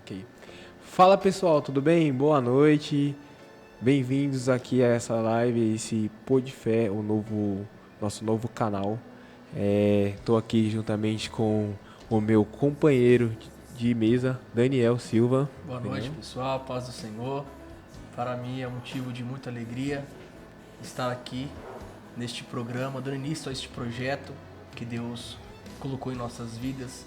Ok. Fala pessoal, tudo bem? Boa noite. Bem-vindos aqui a essa live, esse Pô de Fé, nosso novo canal. Estou aqui juntamente com o meu companheiro de mesa, Daniel Silva. Boa noite, pessoal. Paz do Senhor. Para mim é um motivo de muita alegria estar aqui neste programa, dando início a este projeto que Deus colocou em nossas vidas.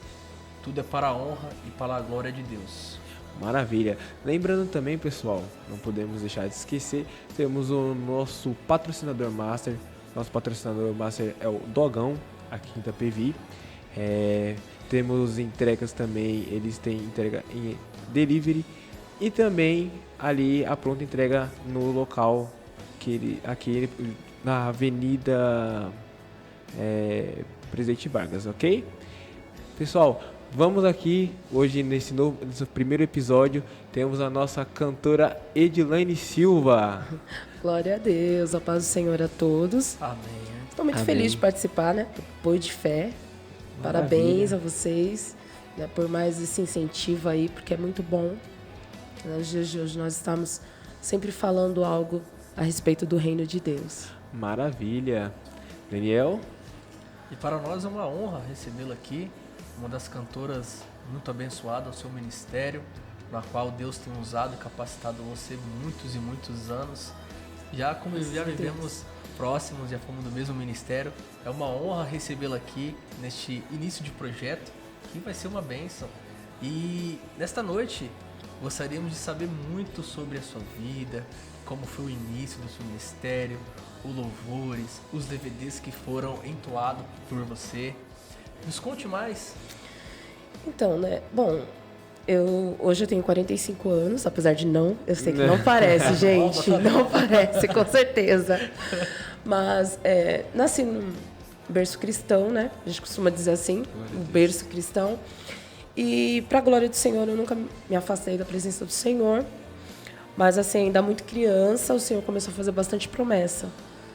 Tudo é para a honra e para a glória de Deus. Maravilha. Lembrando também, pessoal, não podemos deixar de esquecer, temos o nosso patrocinador master. Nosso patrocinador master é o Dogão, aqui em Itapevi. Temos entregas também, eles têm entrega em delivery e também ali a pronta entrega no local aqui na Avenida Presidente Vargas, ok? Pessoal, vamos aqui, hoje nesse primeiro episódio, temos a nossa cantora Edilane Silva. Glória a Deus, a paz do Senhor a todos. Amém. Estou muito Amém. feliz de participar, né, do Pô de Fé. Maravilha. Parabéns a vocês, né, por mais esse incentivo aí, porque é muito bom. Nos dias de hoje nós estamos sempre falando algo a respeito do reino de Deus. Maravilha. Daniel? E para nós é uma honra recebê-la aqui, uma das cantoras muito abençoada ao seu ministério, na qual Deus tem usado e capacitado você muitos e muitos anos. Já vivemos próximos, já fomos do mesmo ministério. É uma honra recebê-la aqui neste início de projeto, que vai ser uma bênção. E nesta noite gostaríamos de saber muito sobre a sua vida, como foi o início do seu ministério, os louvores, os DVDs que foram entoados por você. Nos conte mais. Então, né, bom, hoje eu tenho 45 anos, apesar de não, eu sei que não parece, gente, não parece, com certeza. Mas nasci num berço cristão, né? A gente costuma dizer assim, um berço cristão. E para a glória do Senhor, eu nunca me afastei da presença do Senhor. Mas assim, ainda muito criança, o Senhor começou a fazer bastante promessa.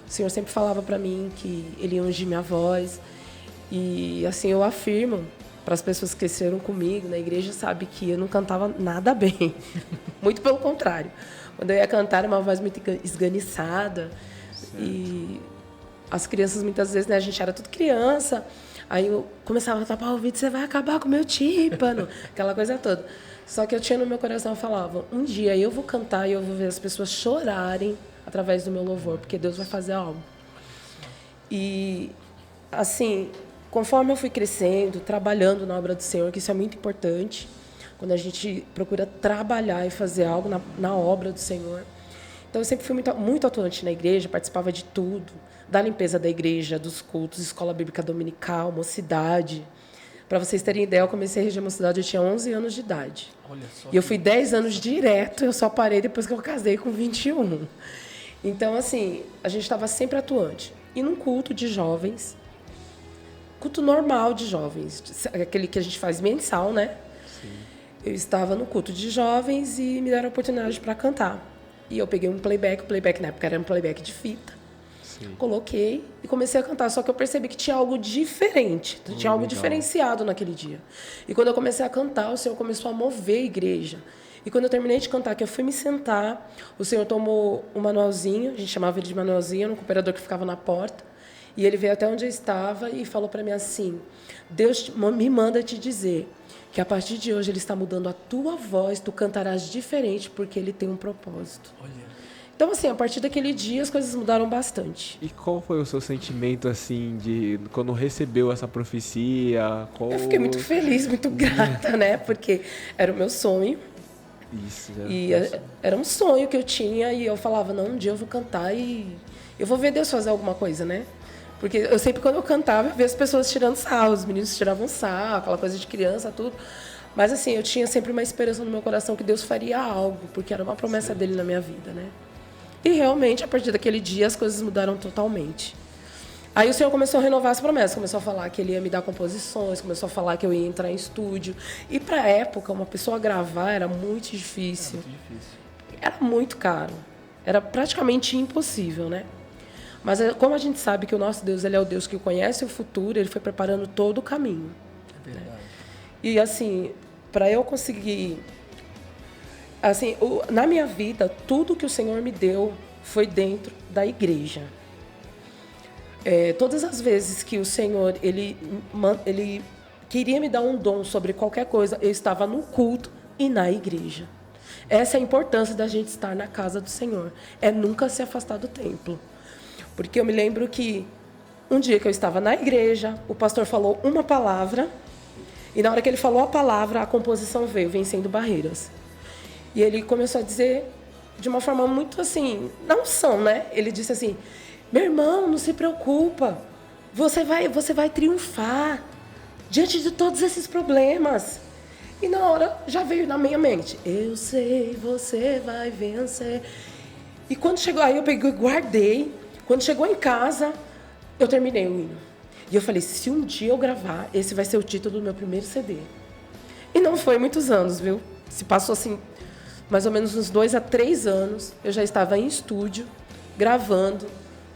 O Senhor sempre falava para mim que Ele ia ungir minha voz. E assim, eu afirmo para as pessoas que cresceram comigo na igreja, sabe que eu não cantava nada bem. Muito pelo contrário. Quando eu ia cantar, era uma voz muito esganiçada. Certo. E as crianças, muitas vezes, né, a gente era tudo criança. Aí eu começava a tapar o ouvido, você vai acabar com o meu tímpano. Aquela coisa toda. Só que eu tinha no meu coração, eu falava, um dia eu vou cantar e eu vou ver as pessoas chorarem através do meu louvor, porque Deus vai fazer algo. E, assim, conforme eu fui crescendo, trabalhando na obra do Senhor, que isso é muito importante, quando a gente procura trabalhar e fazer algo na obra do Senhor. Então, eu sempre fui muito atuante na igreja, participava de tudo, da limpeza da igreja, dos cultos, escola bíblica dominical, mocidade. Para vocês terem ideia, eu comecei a reger mocidade, eu tinha 11 anos de idade. Olha só. E eu fui 10 anos direto, eu só parei depois que eu casei com 21. Então, assim, a gente estava sempre atuante. E num culto de jovens, culto normal de jovens, aquele que a gente faz mensal, né? Sim. Eu estava no culto de jovens e me deram a oportunidade para cantar. E eu peguei um playback, o playback na época era um playback de fita. Sim. Coloquei e comecei a cantar, só que eu percebi que tinha algo diferente, tinha algo diferenciado naquele dia. E quando eu comecei a cantar, o Senhor começou a mover a igreja. E quando eu terminei de cantar, que eu fui me sentar, o Senhor tomou um manualzinho, a gente chamava ele de manualzinho, um cooperador que ficava na porta, e ele veio até onde eu estava e falou para mim assim, Deus me manda te dizer que a partir de hoje Ele está mudando a tua voz, tu cantarás diferente porque Ele tem um propósito. Olha. Então, assim, a partir daquele dia as coisas mudaram bastante. E qual foi o seu sentimento, assim, de quando recebeu essa profecia? Eu fiquei muito feliz, muito grata, né? Porque era o meu sonho. Isso. E era um sonho que eu tinha e eu falava, não, um dia eu vou cantar e eu vou ver Deus fazer alguma coisa, né? Porque eu sempre, quando eu cantava, eu via as pessoas tirando sarro, os meninos tiravam sarro, aquela coisa de criança, tudo. Mas, assim, eu tinha sempre uma esperança no meu coração que Deus faria algo, porque era uma promessa dele na minha vida, né? E realmente, a partir daquele dia, as coisas mudaram totalmente. Aí o Senhor começou a renovar as promessas, começou a falar que Ele ia me dar composições, começou a falar que eu ia entrar em estúdio. E para a época, uma pessoa gravar era muito difícil. Era muito caro. Era praticamente impossível, né? Mas como a gente sabe que o nosso Deus, Ele é o Deus que conhece o futuro, Ele foi preparando todo o caminho. É verdade. Né? E assim, para eu conseguir assim, na minha vida, tudo que o Senhor me deu foi dentro da igreja. Todas as vezes que o Senhor ele queria me dar um dom sobre qualquer coisa, eu estava no culto e na igreja. Essa é a importância da gente estar na casa do Senhor. É nunca se afastar do templo. Porque eu me lembro que um dia que eu estava na igreja, o pastor falou uma palavra, e na hora que ele falou a palavra, a composição veio, Vencendo Barreiras. E ele começou a dizer de uma forma muito assim, na unção, né? Ele disse assim, meu irmão, não se preocupa, você vai triunfar diante de todos esses problemas. E na hora já veio na minha mente, eu sei, você vai vencer. E quando chegou aí, eu peguei e guardei. Quando chegou em casa, eu terminei o hino. E eu falei, se um dia eu gravar, esse vai ser o título do meu primeiro CD. E não foi muitos anos, viu? Se passou assim, mais ou menos uns 2 a 3 anos, eu já estava em estúdio, gravando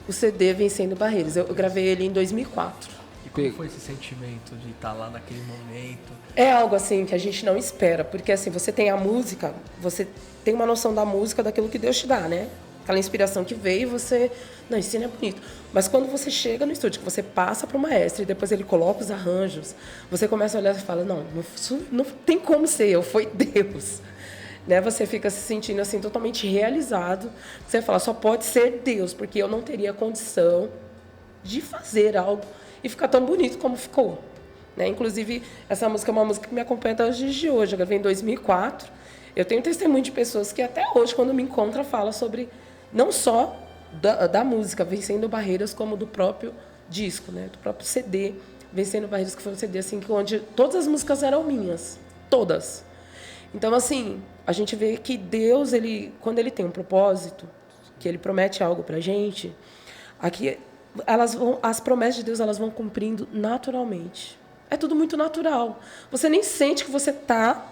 o CD Vencendo Barreiras. Eu gravei ele em 2004. E como foi esse sentimento de estar lá naquele momento? É algo assim que a gente não espera, porque assim, você tem a música, você tem uma noção da música, daquilo que Deus te dá, né? Aquela inspiração que veio, você... Não, esse é bonito. Mas quando você chega no estúdio, que você passa para o maestro e depois ele coloca os arranjos, você começa a olhar e fala, não tem como ser eu, foi Deus. Né? Você fica se sentindo assim totalmente realizado. Você fala, só pode ser Deus, porque eu não teria condição de fazer algo e ficar tão bonito como ficou. Né? Inclusive, essa música é uma música que me acompanha até os dias de hoje. Eu gravei em 2004. Eu tenho testemunho de pessoas que até hoje, quando me encontram, falam sobre não só da música Vencendo Barreiras, como do próprio disco, né? Do próprio CD Vencendo Barreiras, que foi um CD assim, onde todas as músicas eram minhas. Todas. Então, assim, a gente vê que Deus, quando ele tem um propósito, que ele promete algo pra gente, aqui, as promessas de Deus elas vão cumprindo naturalmente. É tudo muito natural. Você nem sente que você está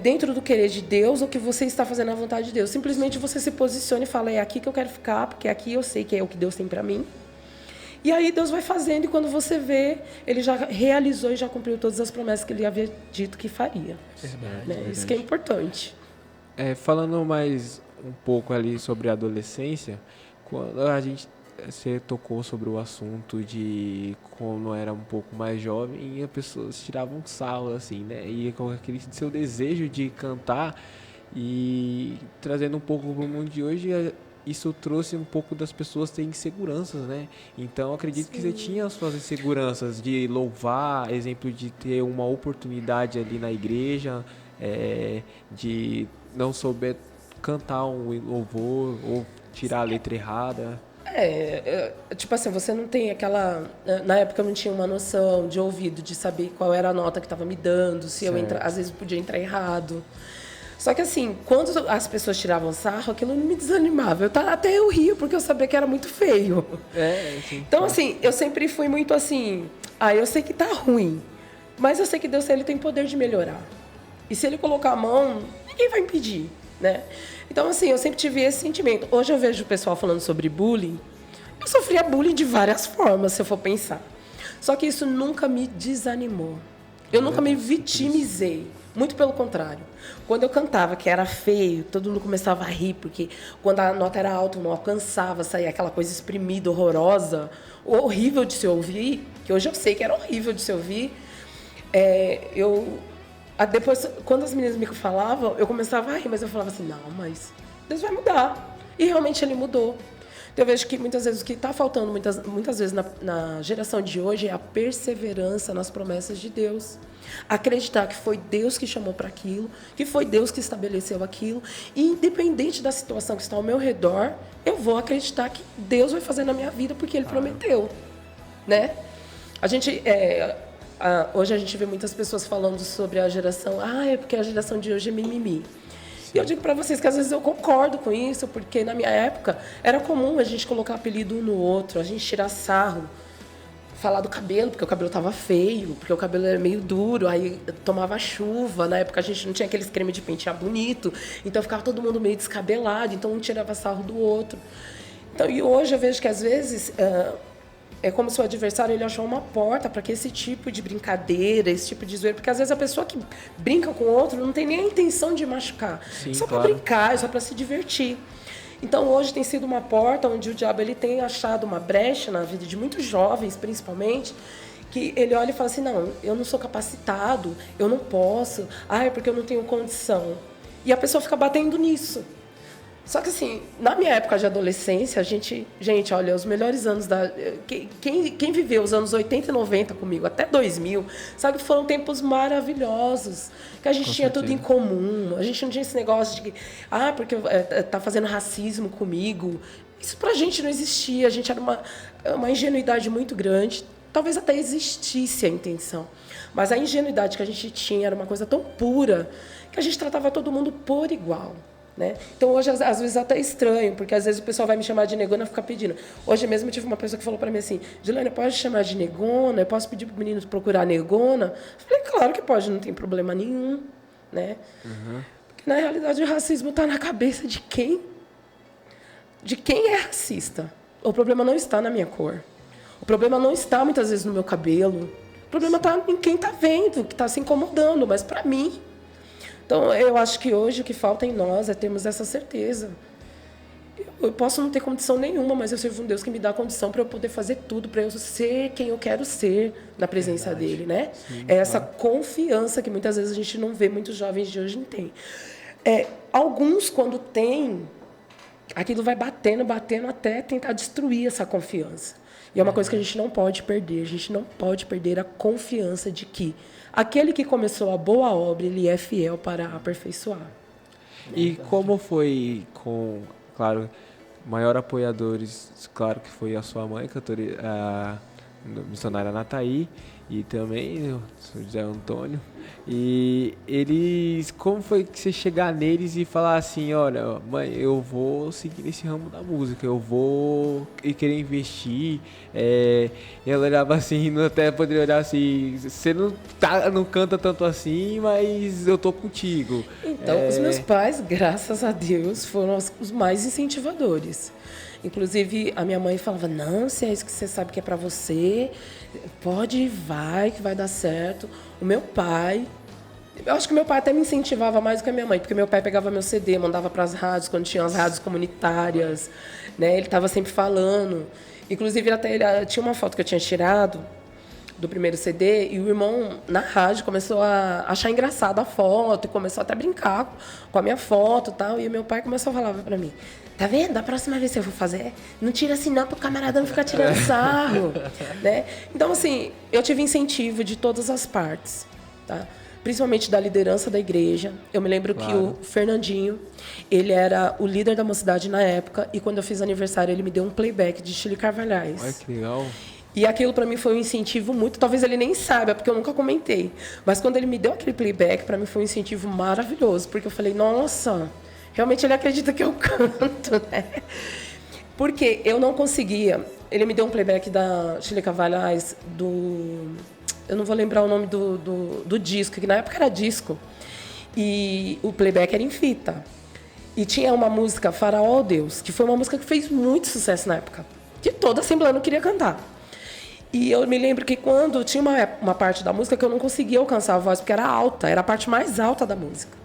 dentro do querer de Deus ou que você está fazendo a vontade de Deus. Simplesmente você se posiciona e fala, é aqui que eu quero ficar, porque aqui eu sei que é o que Deus tem para mim. E aí Deus vai fazendo e quando você vê, ele já realizou e já cumpriu todas as promessas que ele havia dito que faria. Verdade, Né? Isso que é importante. Falando mais um pouco ali sobre a adolescência, quando você tocou sobre o assunto de quando era um pouco mais jovem e as pessoas tiravam sarro, assim, né? E com aquele seu desejo de cantar e trazendo um pouco para o mundo de hoje, isso trouxe um pouco das pessoas terem inseguranças, né? Então, acredito que você tinha as suas inseguranças de louvar, exemplo de ter uma oportunidade ali na igreja, de não souber cantar um louvor ou tirar a letra errada. Tipo assim, você não tem aquela... Na época eu não tinha uma noção de ouvido, de saber qual era a nota que estava me dando, se eu às vezes podia entrar errado. Só que assim, quando as pessoas tiravam sarro, aquilo não me desanimava. Até eu ria, porque eu sabia que era muito feio. Então assim, eu sempre fui muito assim, eu sei que tá ruim, mas eu sei que Deus ele tem poder de melhorar. E se ele colocar a mão, ninguém vai impedir, né? Então assim, eu sempre tive esse sentimento. Hoje eu vejo o pessoal falando sobre bullying. Eu sofria bullying de várias formas, se eu for pensar. Só que isso nunca me desanimou. Eu nunca me vitimizei. Muito pelo contrário. Quando eu cantava, que era feio, todo mundo começava a rir, porque quando a nota era alta, não alcançava, saía aquela coisa exprimida, horrorosa, horrível de se ouvir, que hoje eu sei que era horrível de se ouvir. Depois, quando as meninas me falavam, eu começava a rir, mas eu falava assim, não, mas Deus vai mudar. E realmente ele mudou. Então, eu vejo que muitas vezes o que está faltando, muitas vezes na geração de hoje, é a perseverança nas promessas de Deus. Acreditar que foi Deus que chamou para aquilo, que foi Deus que estabeleceu aquilo. E independente da situação que está ao meu redor, eu vou acreditar que Deus vai fazer na minha vida porque Ele prometeu. Né? Hoje a gente vê muitas pessoas falando sobre a geração, é porque a geração de hoje é mimimi. E eu digo para vocês que às vezes eu concordo com isso, porque na minha época era comum a gente colocar apelido um no outro, a gente tirar sarro, falar do cabelo, porque o cabelo estava feio, porque o cabelo era meio duro, aí tomava chuva, na época a gente não tinha aqueles creme de pentear bonito, então ficava todo mundo meio descabelado, então um tirava sarro do outro. Então, e hoje eu vejo que às vezes é como se o adversário ele achou uma porta para que esse tipo de brincadeira, esse tipo de zoeira, porque às vezes a pessoa que brinca com o outro não tem nem a intenção de machucar. Sim, só claro. para brincar, só para se divertir. Então hoje tem sido uma porta onde o diabo ele tem achado uma brecha na vida de muitos jovens, principalmente, que ele olha e fala assim, não, eu não sou capacitado, eu não posso, é porque eu não tenho condição. E a pessoa fica batendo nisso. Só que assim, na minha época de adolescência, gente, olha, os melhores anos quem viveu os anos 80 e 90 comigo, até 2000, sabe que foram tempos maravilhosos, que a gente tinha tudo em comum, a gente não tinha esse negócio de que, porque tá fazendo racismo comigo. Isso pra gente não existia, a gente era uma ingenuidade muito grande, talvez até existisse a intenção, mas a ingenuidade que a gente tinha era uma coisa tão pura que a gente tratava todo mundo por igual. Né? Então hoje às vezes até estranho, porque às vezes o pessoal vai me chamar de negona e fica pedindo. Hoje mesmo eu tive uma pessoa que falou para mim assim, Dilane, pode chamar de negona? Eu posso pedir para o menino procurar negona? Eu falei, claro que pode, não tem problema nenhum, né? Porque na realidade o racismo está na cabeça de quem é racista. O problema não está na minha cor, o problema não está muitas vezes no meu cabelo, o problema está em quem está vendo, que está se incomodando, mas para mim. Então, eu acho que hoje o que falta em nós é termos essa certeza. Eu posso não ter condição nenhuma, mas eu sirvo um Deus que me dá condição para eu poder fazer tudo, para eu ser quem eu quero ser na presença dele, né? Sim, é essa confiança que muitas vezes a gente não vê, muitos jovens de hoje não têm. Alguns, quando têm, aquilo vai batendo até tentar destruir essa confiança. E é uma coisa que a gente não pode perder. A gente não pode perder a confiança de que aquele que começou a boa obra, ele é fiel para aperfeiçoar. E como foi com, claro, maior apoiadores, claro que foi a sua mãe, a missionária Nataí, e também o José Antônio. E eles, como foi que você chegar neles e falar assim, olha, mãe, eu vou seguir nesse ramo da música, eu vou querer investir. E ela olhava assim, até poderia olhar assim, você não canta tanto assim, mas eu tô contigo. Então, os meus pais, graças a Deus, foram os mais incentivadores. Inclusive, a minha mãe falava, não, se é isso que você sabe que é pra você, pode ir, vai, que vai dar certo. O meu pai, eu acho que meu pai até me incentivava mais do que a minha mãe, porque meu pai pegava meu CD, mandava para as rádios, quando tinha as rádios comunitárias, né? Ele estava sempre falando. Inclusive, até ele tinha uma foto que eu tinha tirado do primeiro CD, e o irmão, na rádio, começou a achar engraçada a foto, e começou até a brincar com a minha foto e tal, e o meu pai começou a falar para mim, tá vendo? Da próxima vez que eu for fazer, não tira assim não, pro camarada não ficar tirando sarro, né? Então, assim, eu tive incentivo de todas as partes, tá? Principalmente da liderança da igreja. Eu me lembro que o Fernandinho, ele era o líder da mocidade na época, e quando eu fiz aniversário, ele me deu um playback de Chile Carvalhais. Olha que legal. E aquilo para mim foi um incentivo muito, talvez ele nem saiba, porque eu nunca comentei. Mas quando ele me deu aquele playback, para mim foi um incentivo maravilhoso, porque eu falei, nossa, realmente ele acredita que eu canto, né? Porque eu não conseguia. Ele me deu um playback da Chile Carvalhais, eu não vou lembrar o nome do disco, que na época era disco. E o playback era em fita. E tinha uma música, Faraó Deus, que foi uma música que fez muito sucesso na época. Que toda a Assembleia não queria cantar. E eu me lembro que quando tinha uma parte da música que eu não conseguia alcançar a voz, porque era alta, era a parte mais alta da música.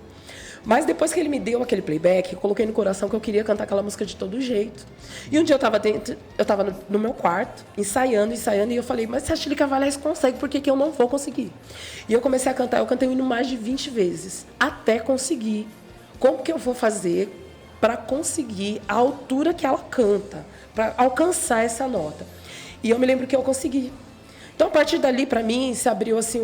Mas depois que ele me deu aquele playback, eu coloquei no coração que eu queria cantar aquela música de todo jeito. E um dia eu estava no meu quarto, ensaiando, e eu falei, mas se a Chile Carvalhais consegue, por que eu não vou conseguir? E eu comecei a cantar, eu cantei o hino mais de 20 vezes, até conseguir. Como que eu vou fazer para conseguir a altura que ela canta, para alcançar essa nota? E eu me lembro que eu consegui. Então, a partir dali, para mim, se abriu assim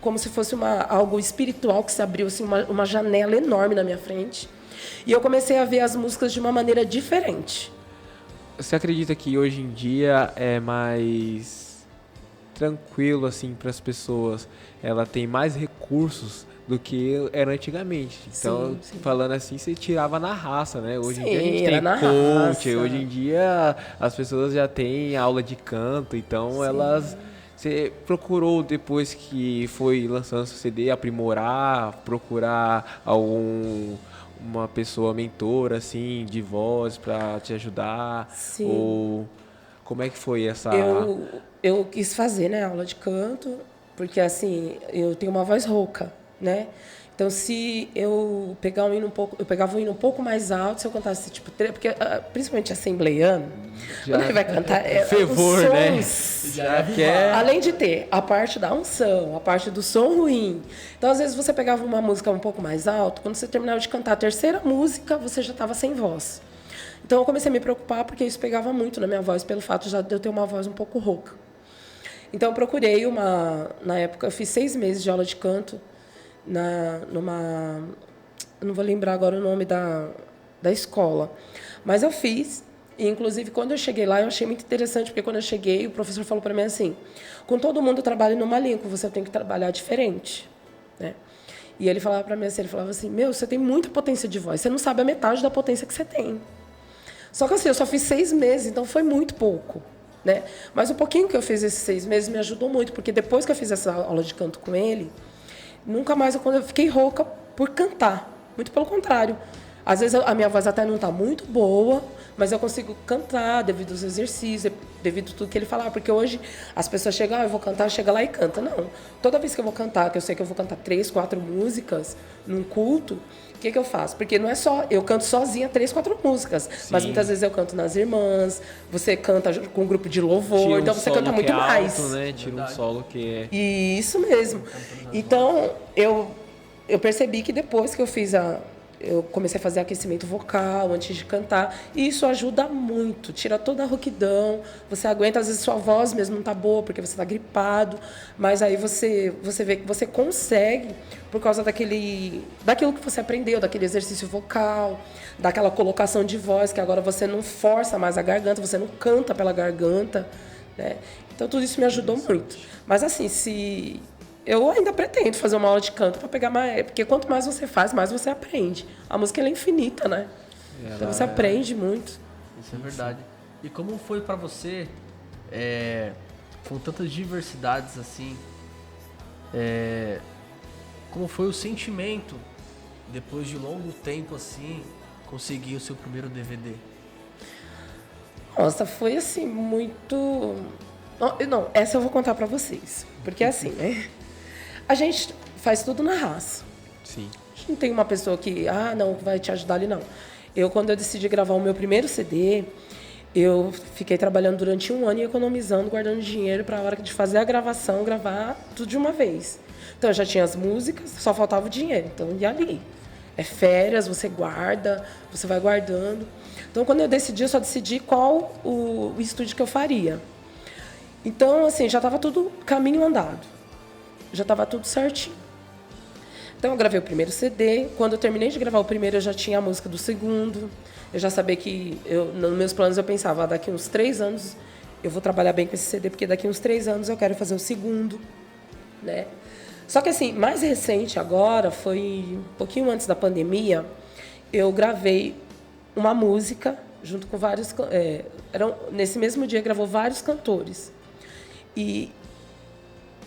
como se fosse algo espiritual, que se abriu assim, uma janela enorme na minha frente. E eu comecei a ver as músicas de uma maneira diferente. Você acredita que hoje em dia é mais tranquilo assim para as pessoas? Ela tem mais recursos do que era antigamente. Então, sim. falando assim, você tirava na raça, né? Hoje em dia a Sim, gente tem na coach, raça. hoje em dia as pessoas já têm aula de canto, então elas... Você procurou, depois que foi lançando seu CD, aprimorar, procurar uma pessoa mentora, assim, de voz para te ajudar? Sim. Ou Como é que foi essa... Eu quis fazer, né, aula de canto, porque, assim, eu tenho uma voz rouca, né? Então, se eu pegar um hino eu pegava um hino um pouco mais alto, se eu cantasse, tipo, porque principalmente assembleiano, quando ele vai cantar, fervor, os sons, né? Além de ter a parte da unção, a parte do som ruim. Então, às vezes, você pegava uma música um pouco mais alto, quando você terminava de cantar a terceira música, você já estava sem voz. Então, eu comecei a me preocupar, porque isso pegava muito na minha voz, pelo fato de eu ter uma voz um pouco rouca. Então, eu procurei na época, eu fiz 6 meses de aula de canto, eu não vou lembrar agora o nome da escola, mas eu fiz, e inclusive quando eu cheguei lá eu achei muito interessante, porque quando eu cheguei o professor falou para mim assim, com todo mundo trabalha numa linha, você tem que trabalhar diferente, né? E ele falava para mim assim, você tem muita potência de voz, você não sabe a metade da potência que você tem. Só que assim, eu só fiz 6 meses, então foi muito pouco, né? Mas o pouquinho que eu fiz esses 6 meses me ajudou muito, porque depois que eu fiz essa aula de canto com ele, nunca mais eu fiquei rouca por cantar. Muito pelo contrário. Às vezes a minha voz até não está muito boa, mas eu consigo cantar devido aos exercícios, devido a tudo que ele falava. Porque hoje as pessoas chegam, eu vou cantar, chega lá e canta. Não. Toda vez que eu vou cantar, que eu sei que eu vou cantar 3, 4 músicas num culto, o que eu faço? Porque não é só, eu canto sozinha 3, 4 músicas. Sim. Mas muitas vezes eu canto nas irmãs, você canta com um grupo de louvor, então você canta muito mais. Alto, né? Tira um solo que é... Isso mesmo. Então, eu percebi que depois que eu comecei a fazer aquecimento vocal antes de cantar, e isso ajuda muito, tira toda a rouquidão, você aguenta, às vezes sua voz mesmo não está boa, porque você está gripado, mas aí você vê que você consegue, por causa daquilo que você aprendeu, daquele exercício vocal, daquela colocação de voz, que agora você não força mais a garganta, você não canta pela garganta, né? Então tudo isso me ajudou muito. Mas assim, eu ainda pretendo fazer uma aula de canto para pegar mais... Porque quanto mais você faz, mais você aprende. A música ela é infinita, né? Então você aprende muito. Isso é verdade. E como foi para você, com tantas diversidades assim, como foi o sentimento, depois de longo tempo assim, conseguir o seu primeiro DVD? Nossa, foi assim, muito... Não, essa eu vou contar para vocês. Porque assim, né? A gente faz tudo na raça. Sim. A gente não tem uma pessoa que, não, vai te ajudar ali, não. Quando eu decidi gravar o meu primeiro CD, eu fiquei trabalhando durante 1 ano e economizando, guardando dinheiro para a hora de fazer a gravação, gravar tudo de uma vez. Então, eu já tinha as músicas, só faltava o dinheiro. Então, ia ali. É férias, você guarda, você vai guardando. Então, quando eu decidi, eu só decidi qual o estúdio que eu faria. Então, assim, já estava tudo caminho andado. Já estava tudo certinho. Então, eu gravei o primeiro CD. Quando eu terminei de gravar o primeiro, eu já tinha a música do segundo. Eu já sabia que, nos meus planos, eu pensava, daqui uns 3 anos eu vou trabalhar bem com esse CD, porque daqui uns 3 anos eu quero fazer o segundo, né? Só que, assim, mais recente agora, foi um pouquinho antes da pandemia, eu gravei uma música junto com vários... nesse mesmo dia, gravou vários cantores. E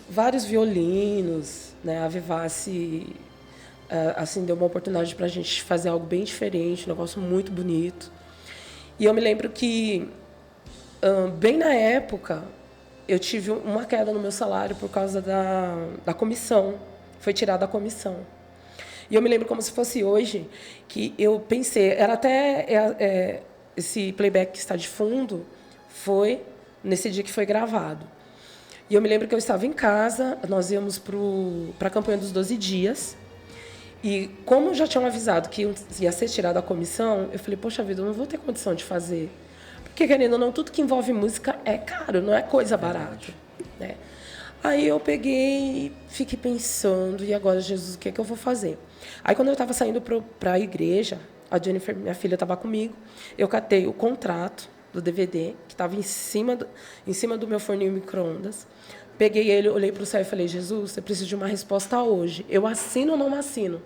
vários violinos, né? A Vivace, assim, deu uma oportunidade para a gente fazer algo bem diferente, um negócio muito bonito. E eu me lembro que, bem na época, eu tive uma queda no meu salário por causa da comissão. Foi tirada a comissão. E eu me lembro como se fosse hoje, que eu pensei, era até esse playback que está de fundo, foi nesse dia que foi gravado. E eu me lembro que eu estava em casa, nós íamos para a campanha dos 12 dias, e como já tinham avisado que ia ser tirada a comissão, eu falei, poxa vida, eu não vou ter condição de fazer. Porque, querendo ou não, tudo que envolve música é caro, não é coisa barata, né? Aí eu peguei e fiquei pensando, e agora, Jesus, o que é que eu vou fazer? Aí, quando eu estava saindo para a igreja, a Jennifer, minha filha, estava comigo, eu catei o contrato do DVD, que estava em cima do meu forninho micro-ondas. Peguei ele, olhei para o céu e falei, Jesus, eu preciso de uma resposta hoje. Eu assino ou não assino?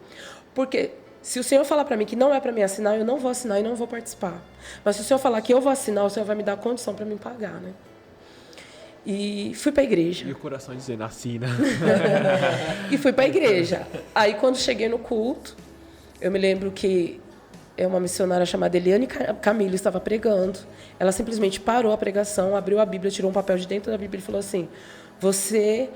Porque se o Senhor falar para mim que não é para mim assinar, eu não vou assinar e não vou participar. Mas se o Senhor falar que eu vou assinar, o Senhor vai me dar condição para me pagar, né? E fui para a igreja. E o coração dizendo, assina. E fui para a igreja. Aí, quando cheguei no culto, eu me lembro que uma missionária chamada Eliane Camilo estava pregando. Ela simplesmente parou a pregação, abriu a Bíblia, tirou um papel de dentro da Bíblia e falou assim: você,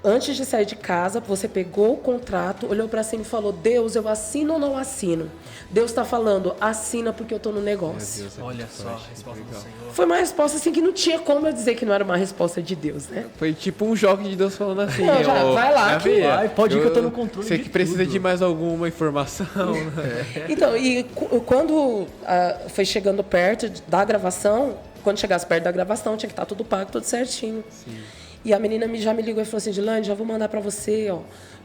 antes de sair de casa, você pegou o contrato, olhou para cima e falou: Deus, eu assino ou não assino? Deus está falando: assina porque eu estou no negócio. Deus, olha só a resposta do Senhor. Foi uma resposta assim que não tinha como eu dizer que não era uma resposta de Deus, né? Foi tipo um jogo de Deus falando assim. Não, já, vai lá que... Vai, pode ir que eu tô no controle Você de que precisa tudo. de mais alguma informação, né? Então, e quando foi chegando perto da gravação, quando chegasse perto da gravação, tinha que estar tudo pago, tudo certinho. Sim. E a menina já me ligou e falou assim: Dilane, já vou mandar para você, ó,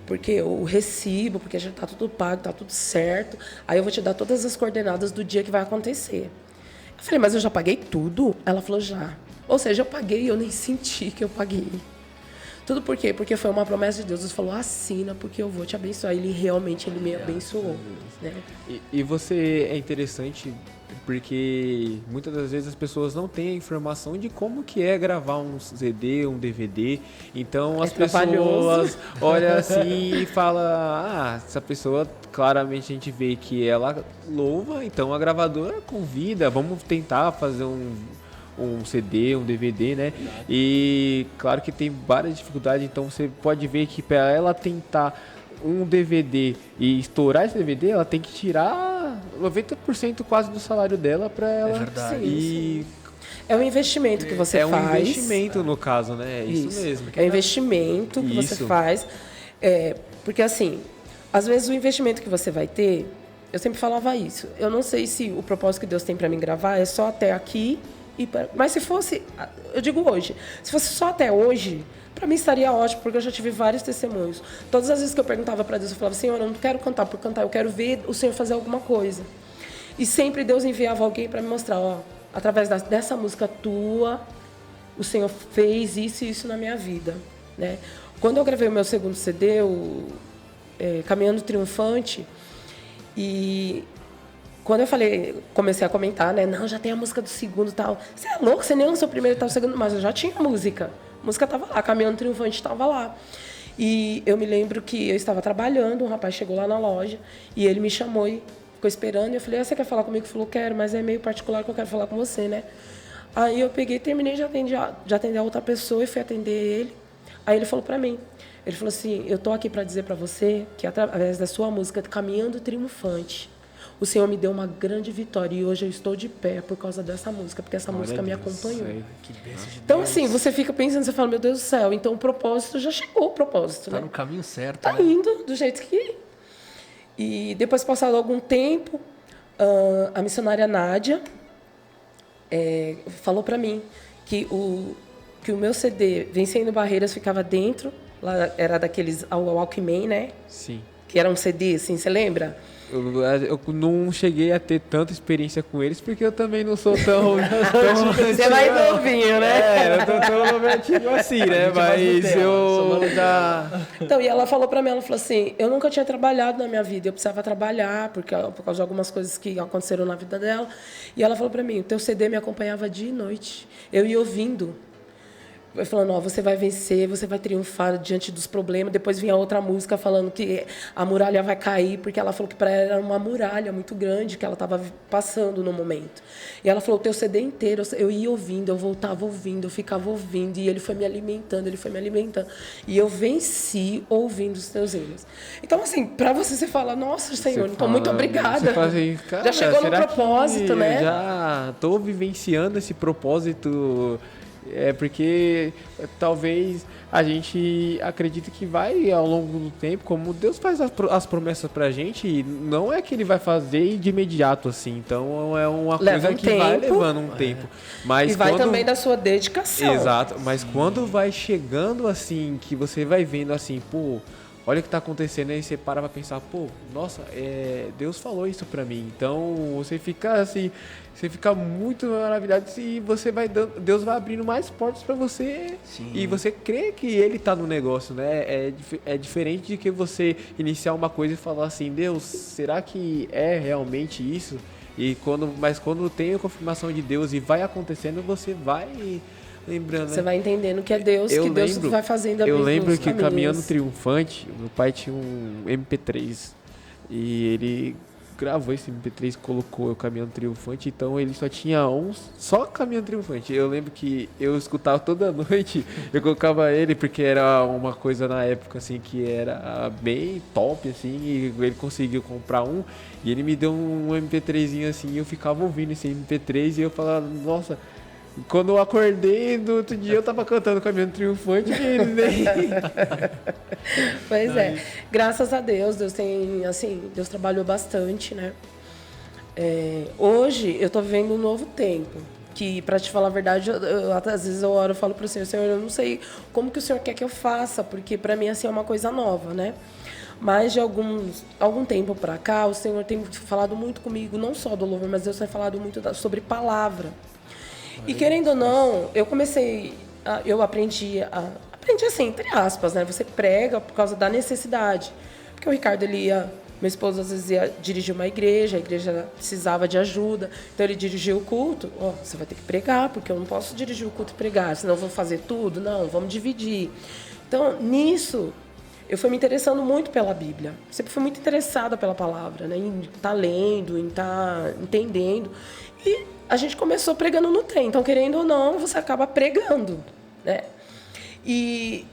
porque o recibo, porque já tá tudo pago, tá tudo certo. Aí eu vou te dar todas as coordenadas do dia que vai acontecer. Eu falei: mas eu já paguei tudo? Ela falou: já. Ou seja, eu paguei e eu nem senti que eu paguei. Tudo por quê? Porque foi uma promessa de Deus. Deus falou: assina, porque eu vou te abençoar. Ele realmente me abençoou. Né? E você é interessante porque muitas das vezes as pessoas não têm a informação de como que é gravar um CD, um DVD. Então as pessoas olham assim e falam: ah, essa pessoa claramente a gente vê que ela louva, então a gravadora convida, vamos tentar fazer um CD, um DVD, né? E claro que tem várias dificuldades, então você pode ver que para ela tentar um DVD e estourar esse DVD, ela tem que tirar 90% quase do salário dela para ela. É verdade. E é um investimento que você faz. É um investimento no caso, né? É isso mesmo. É um investimento que você faz. Porque assim, às vezes o investimento que você vai ter, eu sempre falava isso. Eu não sei se o propósito que Deus tem para mim gravar é só até aqui. Mas se fosse, eu digo hoje, se fosse só até hoje, para mim estaria ótimo, porque eu já tive vários testemunhos. Todas as vezes que eu perguntava para Deus, eu falava: Senhor, eu não quero cantar por cantar, eu quero ver o Senhor fazer alguma coisa. E sempre Deus enviava alguém para me mostrar: ó, através dessa música tua, o Senhor fez isso e isso na minha vida. Né? Quando eu gravei o meu segundo CD, Caminhando Triunfante, e quando eu comecei a comentar, né? Não, já tem a música do segundo e tal. Você é louco? Você nem lançou o primeiro e tal, o segundo, mas eu já tinha a música. A música estava lá, Caminhando Triunfante estava lá. E eu me lembro que eu estava trabalhando, um rapaz chegou lá na loja e ele me chamou e ficou esperando. E eu falei: você quer falar comigo? Ele falou: quero, mas é meio particular que eu quero falar com você, né? Aí eu peguei, terminei de atender a outra pessoa e fui atender ele. Aí ele falou para mim, ele falou assim: eu tô aqui para dizer para você que através da sua música Caminhando Triunfante, o Senhor me deu uma grande vitória e hoje eu estou de pé por causa dessa música, porque essa música me acompanhou. Que bênção de Então, Deus. assim, você fica pensando, você fala: meu Deus do céu, então o propósito já chegou, o propósito, Tá né? no caminho certo, Tá né? indo do jeito que... E depois, passado algum tempo, a missionária Nádia falou para mim que o meu CD, Vencendo Barreiras, ficava dentro, lá era daqueles Walkman, né? Sim. Que era um CD, assim, você lembra? Eu não cheguei a ter tanta experiência com eles, porque eu também não sou tão Você vai novinho, né? eu não tô tão novinho assim, né? Mas eu já... Então, e ela falou pra mim, ela falou assim: eu nunca tinha trabalhado na minha vida, eu precisava trabalhar, por causa de algumas coisas que aconteceram na vida dela. E ela falou pra mim: o teu CD me acompanhava dia e noite. Eu ia ouvindo. Falando: ó, você vai vencer, você vai triunfar diante dos problemas. Depois vinha outra música falando que a muralha vai cair, porque ela falou que para ela era uma muralha muito grande que ela estava passando no momento. E ela falou: o teu CD inteiro, eu ia ouvindo, eu voltava ouvindo, eu ficava ouvindo, e ele foi me alimentando, ele foi me alimentando. E eu venci ouvindo os teus hinos. Então, assim, para você fala: nossa, Senhor, então muito obrigada. Assim, cara, já chegou no propósito, né? Já estou vivenciando esse propósito. Porque talvez a gente acredite que vai ao longo do tempo, como Deus faz as promessas pra gente, e não é que Ele vai fazer de imediato assim. Então é uma coisa que vai levando um tempo. Mas e vai também da sua dedicação. Exato, mas quando vai chegando assim, que você vai vendo assim, pô, olha o que está acontecendo, aí você para pra pensar: pô, nossa, Deus falou isso pra mim. Então você fica assim, você fica muito maravilhado e você vai dando, Deus vai abrindo mais portas para você. Sim. E você crê que Ele tá no negócio, né? É diferente de que você iniciar uma coisa e falar assim: Deus, será que é realmente isso? Mas quando tem a confirmação de Deus e vai acontecendo, você vai lembrando. Você vai entendendo que é Deus, Deus vai fazendo a Eu lembro que Caminhando Triunfante, meu pai tinha um MP3 e ele gravou esse MP3, colocou o Caminhão Triunfante, então ele só tinha só Caminhão Triunfante. Eu lembro que eu escutava toda noite, eu colocava ele porque era uma coisa na época assim que era bem top assim, e ele conseguiu comprar um e ele me deu um MP3zinho assim, e eu ficava ouvindo esse MP3 e eu falava, nossa, quando eu acordei no outro dia eu tava cantando Caminhão Triunfante e ele nem... Pois é, graças a Deus, Deus trabalhou bastante, né? Hoje eu tô vivendo um novo tempo, que pra te falar a verdade, às vezes eu oro e falo pro Senhor, eu não sei como que o Senhor quer que eu faça, porque pra mim assim é uma coisa nova, né? Mas de algum tempo pra cá, o Senhor tem falado muito comigo, não só do louvor, mas Deus tem falado muito sobre palavra. E querendo ou não, eu aprendi assim, entre aspas, né? Você prega por causa da necessidade. Porque o Ricardo, meu esposo às vezes ia dirigir uma igreja, a igreja precisava de ajuda, então ele dirigiu o culto. Você vai ter que pregar, porque eu não posso dirigir o culto e pregar, senão eu vou fazer tudo. Não, vamos dividir. Então, nisso, eu fui me interessando muito pela Bíblia. Sempre fui muito interessada pela palavra, né? Em estar lendo, em estar entendendo. E a gente começou pregando no trem. Então, querendo ou não, você acaba pregando, né? E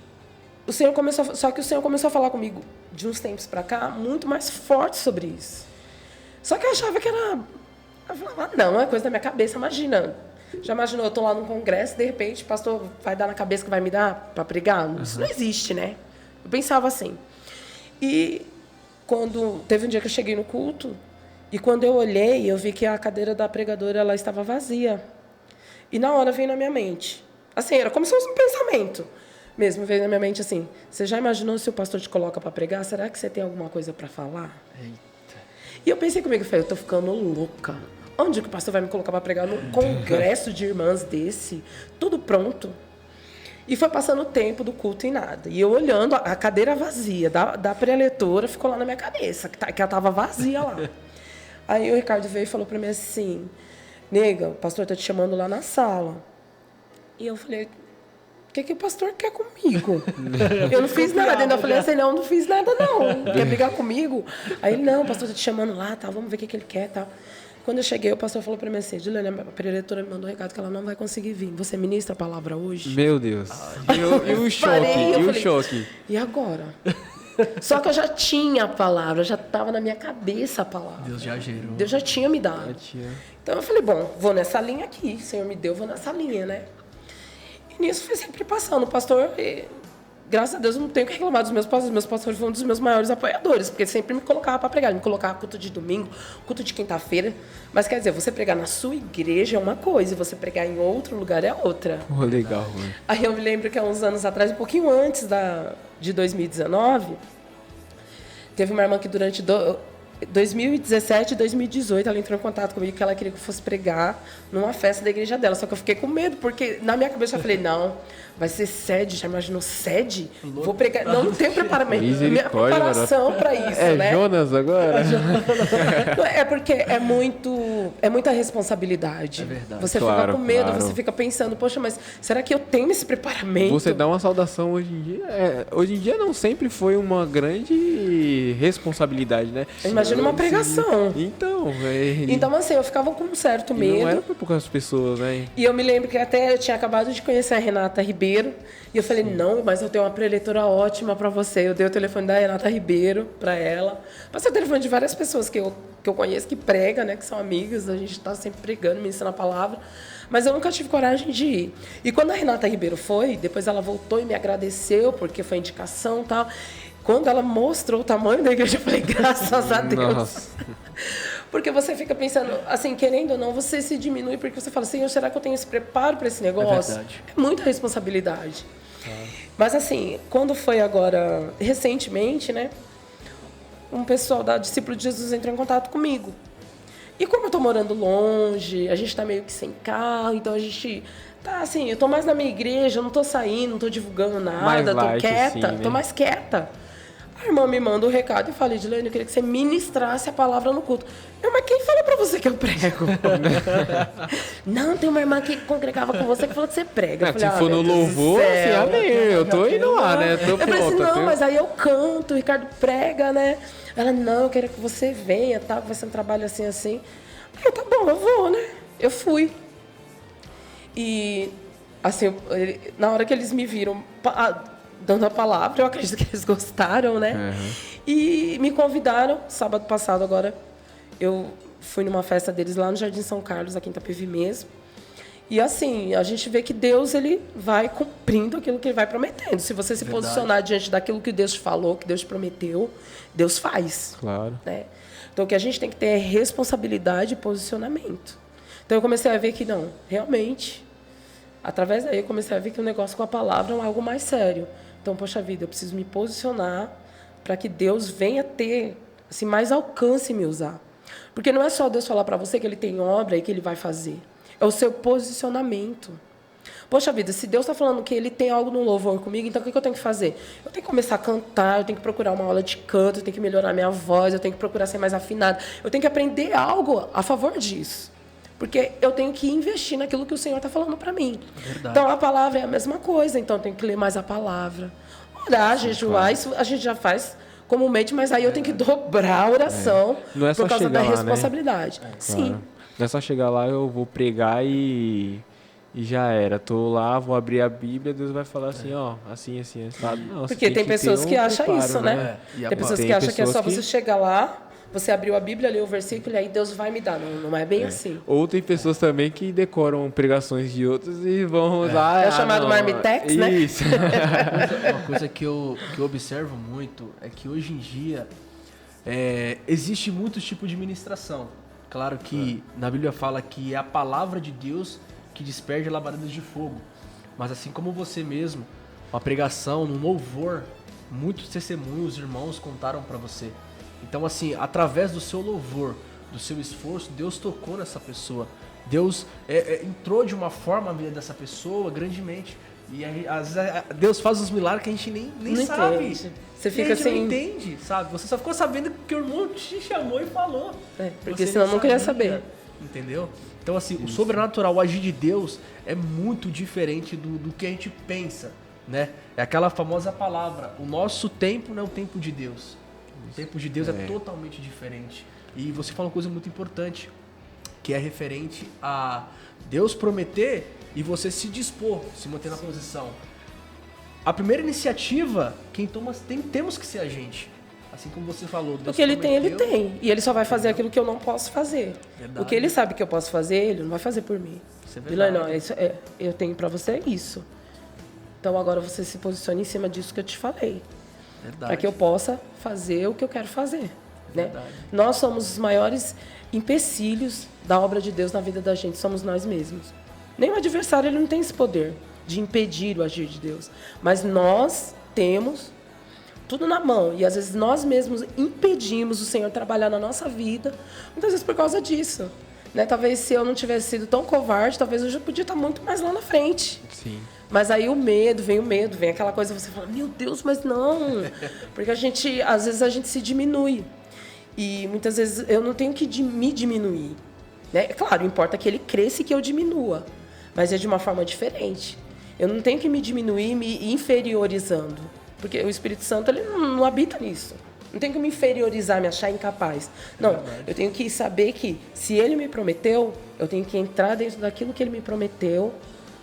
o Senhor começou a falar comigo de uns tempos para cá muito mais forte sobre isso. Só que eu achava que era... Eu falava, não, é coisa da minha cabeça, imagina. Já imaginou, eu tô lá num congresso, de repente, o pastor vai dar na cabeça que vai me dar para pregar? Isso não existe, né? Eu pensava assim. E quando teve um dia que eu cheguei no culto, e quando eu olhei, eu vi que a cadeira da pregadora ela estava vazia. E na hora veio na minha mente. Assim, era como se fosse um pensamento. Mesmo veio na minha mente assim, você já imaginou se o pastor te coloca para pregar? Será que você tem alguma coisa para falar? Eita. E eu pensei comigo, eu tô ficando louca. Onde que o pastor vai me colocar para pregar? Num congresso de irmãs desse? Tudo pronto. E foi passando o tempo do culto e nada. E eu olhando, a cadeira vazia da preletora ficou lá na minha cabeça, que ela estava vazia lá. Aí o Ricardo veio e falou para mim assim, nega, o pastor está te chamando lá na sala. E eu falei, o que o pastor quer comigo? Eu não fiz nada. Ainda falei assim, não fiz nada não. Quer brigar comigo? Aí ele, não, o pastor está te chamando lá, tá, vamos ver o que ele quer, tá. Quando eu cheguei, o pastor falou para mim assim, Juliana, a preletora me mandou um recado que ela não vai conseguir vir. Você ministra a palavra hoje? Meu Deus. E o choque? Choque? E agora? Só que eu já tinha a palavra, já estava na minha cabeça a palavra. Deus já gerou. Deus já tinha me dado. Então eu falei, bom, vou nessa linha aqui. O Senhor me deu, vou nessa linha, né? E nisso foi sempre passando. O pastor, graças a Deus, eu não tenho que reclamar dos meus pastores. Meus pastores foram um dos meus maiores apoiadores, porque sempre me colocava para pregar. Ele me colocava culto de domingo, culto de quinta-feira. Mas quer dizer, você pregar na sua igreja é uma coisa, e você pregar em outro lugar é outra. Legal, mano. Aí eu me lembro que há uns anos atrás, um pouquinho antes de 2019, teve uma irmã que durante 2017 e 2018 ela entrou em contato comigo que ela queria que eu fosse pregar numa festa da igreja dela. Só que eu fiquei com medo, porque na minha cabeça eu falei, não, vai ser sede. Já imaginou sede? Vou pregar. Não tenho preparamento. Minha preparação para isso, né? Jonas agora? É porque é muita responsabilidade. É verdade. Você fica com medo, você fica pensando, poxa, mas será que eu tenho esse preparamento? Você dá uma saudação hoje em dia. Hoje em dia não sempre foi uma grande responsabilidade, né? Imagina uma pregação. Então, assim, eu ficava com um certo medo. Não era para poucas pessoas, né? E eu me lembro que até eu tinha acabado de conhecer a Renata Ribeiro. E eu falei, não, mas eu tenho uma preletora ótima para você. Eu dei o telefone da Renata Ribeiro para ela. Passei o telefone de várias pessoas que eu conheço, que pregam, né? Que são amigas. A gente está sempre pregando, me ensinando a palavra. Mas eu nunca tive coragem de ir. E quando a Renata Ribeiro foi, depois ela voltou e me agradeceu, porque foi indicação e tal. Quando ela mostrou o tamanho da igreja, eu falei, graças a Deus. Nossa. Porque você fica pensando, assim, querendo ou não, você se diminui, porque você fala, Senhor, será que eu tenho esse preparo para esse negócio? É verdade. É muita responsabilidade. Mas assim, quando foi agora, recentemente, né, um pessoal da Discípulo de Jesus entrou em contato comigo. E como eu tô morando longe, a gente tá meio que sem carro, então a gente... Tá, assim, eu tô mais na minha igreja, eu não tô saindo, não tô divulgando nada, tô quieta, assim, né? Tô mais quieta. A irmã me manda o recado e eu falei, Edilene, eu queria que você ministrasse a palavra no culto. Mas quem falou pra você que eu prego? Não, tem uma irmã que congregava com você que falou que você prega. Se for no louvor, assim, amém. Eu tô indo lá, né? Eu falei assim, não, mas aí eu canto, o Ricardo prega, né? Ela, não, eu quero que você venha, tal, que vai ser um trabalho assim, assim. Aí eu, tá bom, eu vou, né? Eu fui. E, assim, na hora que eles me viram dando a palavra, eu acredito que eles gostaram, né? Uhum. E me convidaram, sábado passado agora, eu fui numa festa deles lá no Jardim São Carlos, aqui em Itapevi mesmo. E assim, a gente vê que Deus, ele vai cumprindo aquilo que ele vai prometendo. Se você se posicionar diante daquilo que Deus te falou, que Deus te prometeu, Deus faz. Claro. Né? Então, o que a gente tem que ter é responsabilidade e posicionamento. Então, eu comecei a ver que não, realmente, através daí eu comecei a ver que o negócio com a palavra é algo mais sério. Então, poxa vida, eu preciso me posicionar para que Deus venha ter assim, mais alcance em me usar. Porque não é só Deus falar para você que ele tem obra e que ele vai fazer. É o seu posicionamento. Poxa vida, se Deus está falando que ele tem algo no louvor comigo, então o que eu tenho que fazer? Eu tenho que começar a cantar, eu tenho que procurar uma aula de canto, eu tenho que melhorar minha voz, eu tenho que procurar ser mais afinada. Eu tenho que aprender algo a favor disso. Porque eu tenho que investir naquilo que o Senhor está falando para mim. Verdade. Então, a palavra é a mesma coisa. Então, eu tenho que ler mais a palavra. Orar, jejuar, isso a gente já faz comumente, mas aí eu tenho que dobrar a oração não é só por causa da lá, responsabilidade. Né? Sim. Claro. Não é só chegar lá, eu vou pregar e já era. Tô lá, vou abrir a Bíblia, Deus vai falar assim, ó, assim, sabe? Não, porque tem pessoas que acham isso, né? Tem pessoas que acham que é só você chegar lá, você abriu a Bíblia, leu o versículo e aí Deus vai me dar. Não é bem assim. Ou tem pessoas também que decoram pregações de outros e vão usar... É o chamado marmitex, né? Isso. Uma coisa que eu observo muito é que hoje em dia existe muitos tipos de ministração. Claro que na Bíblia fala que é a palavra de Deus que desperde labaredas de fogo. Mas assim como você mesmo, uma pregação, um louvor, muitos testemunhos, irmãos contaram para você. Então, assim, através do seu louvor, do seu esforço, Deus tocou nessa pessoa. Deus entrou de uma forma na vida dessa pessoa grandemente. E aí, às vezes, Deus faz uns milagres que a gente nem sabe. Entende. Você fica assim... não entende, sabe? Você só ficou sabendo que o irmão te chamou e falou. Porque senão não queria saber. Entendeu? Então, assim, o sobrenatural, o agir de Deus é muito diferente do que a gente pensa, né? É aquela famosa palavra, o nosso tempo não é o tempo de Deus. O tempo de Deus é totalmente diferente. E você fala uma coisa muito importante, que é referente a Deus prometer e você se dispor, se manter na posição. A primeira iniciativa, quem toma, temos que ser a gente. Assim como você falou. Deus o que ele tem, ele tem. E ele só vai fazer aquilo que eu não posso fazer. Verdade. O que ele sabe que eu posso fazer, ele não vai fazer por mim. Isso é verdade. Não, eu tenho pra você isso. Então agora você se posiciona em cima disso que eu te falei. Para que eu possa fazer o que eu quero fazer. Né? Nós somos os maiores empecilhos da obra de Deus na vida da gente, somos nós mesmos. Nem o adversário ele não tem esse poder de impedir o agir de Deus. Mas nós temos tudo na mão. E às vezes nós mesmos impedimos o Senhor trabalhar na nossa vida, muitas vezes por causa disso. Né? Talvez se eu não tivesse sido tão covarde, talvez eu já podia estar muito mais lá na frente. Sim. Mas aí vem aquela coisa, você fala, meu Deus, mas não. Porque às vezes a gente se diminui. E muitas vezes eu não tenho que me diminuir. Né? Claro, importa que ele cresça e que eu diminua. Mas é de uma forma diferente. Eu não tenho que me diminuir me inferiorizando. Porque o Espírito Santo ele não habita nisso. Não tenho que me inferiorizar, me achar incapaz. Não, eu tenho que saber que se ele me prometeu, eu tenho que entrar dentro daquilo que ele me prometeu,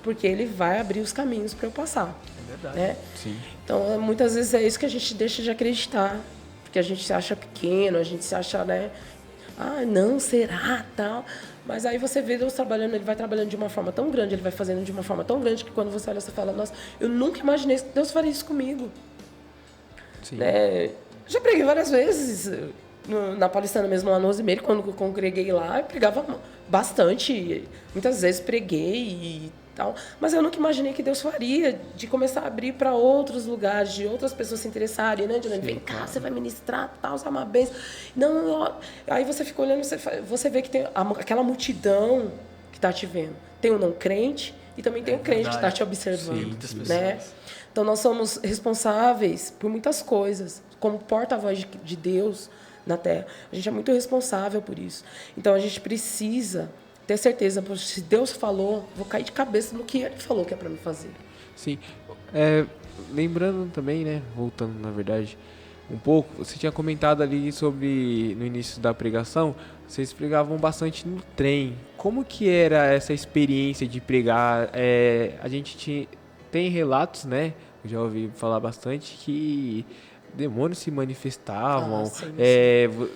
porque ele vai abrir os caminhos para eu passar. É verdade. Né? Sim. Então, muitas vezes é isso que a gente deixa de acreditar. Porque a gente se acha pequeno, a gente se acha, né? Ah, não, será, tal. Mas aí você vê Deus trabalhando, ele vai trabalhando de uma forma tão grande, ele vai fazendo de uma forma tão grande que quando você olha, você fala, nossa, eu nunca imaginei que Deus faria isso comigo. Sim. Né? Já preguei várias vezes, na Paulistana mesmo, lá no Osimeire, quando eu congreguei lá, eu pregava bastante, muitas vezes preguei e tal, mas eu nunca imaginei que Deus faria, de começar a abrir para outros lugares, de outras pessoas se interessarem, né? Dizendo, vem cá, você vai ministrar, tal, você é uma bênção. Não, aí você fica olhando, você vê que tem aquela multidão que está te vendo. Tem o não crente e também tem o crente que está te observando. Sim, né? Então, nós somos responsáveis por muitas coisas. como porta-voz de Deus na Terra. A gente é muito responsável por isso. Então, a gente precisa ter certeza, se Deus falou, vou cair de cabeça no que Ele falou que é para me fazer. Sim. Lembrando também, né, voltando na verdade um pouco, você tinha comentado ali sobre, no início da pregação, vocês pregavam bastante no trem. Como que era essa experiência de pregar? A gente tem relatos, né, eu já ouvi falar bastante, que demônios se manifestavam, sim.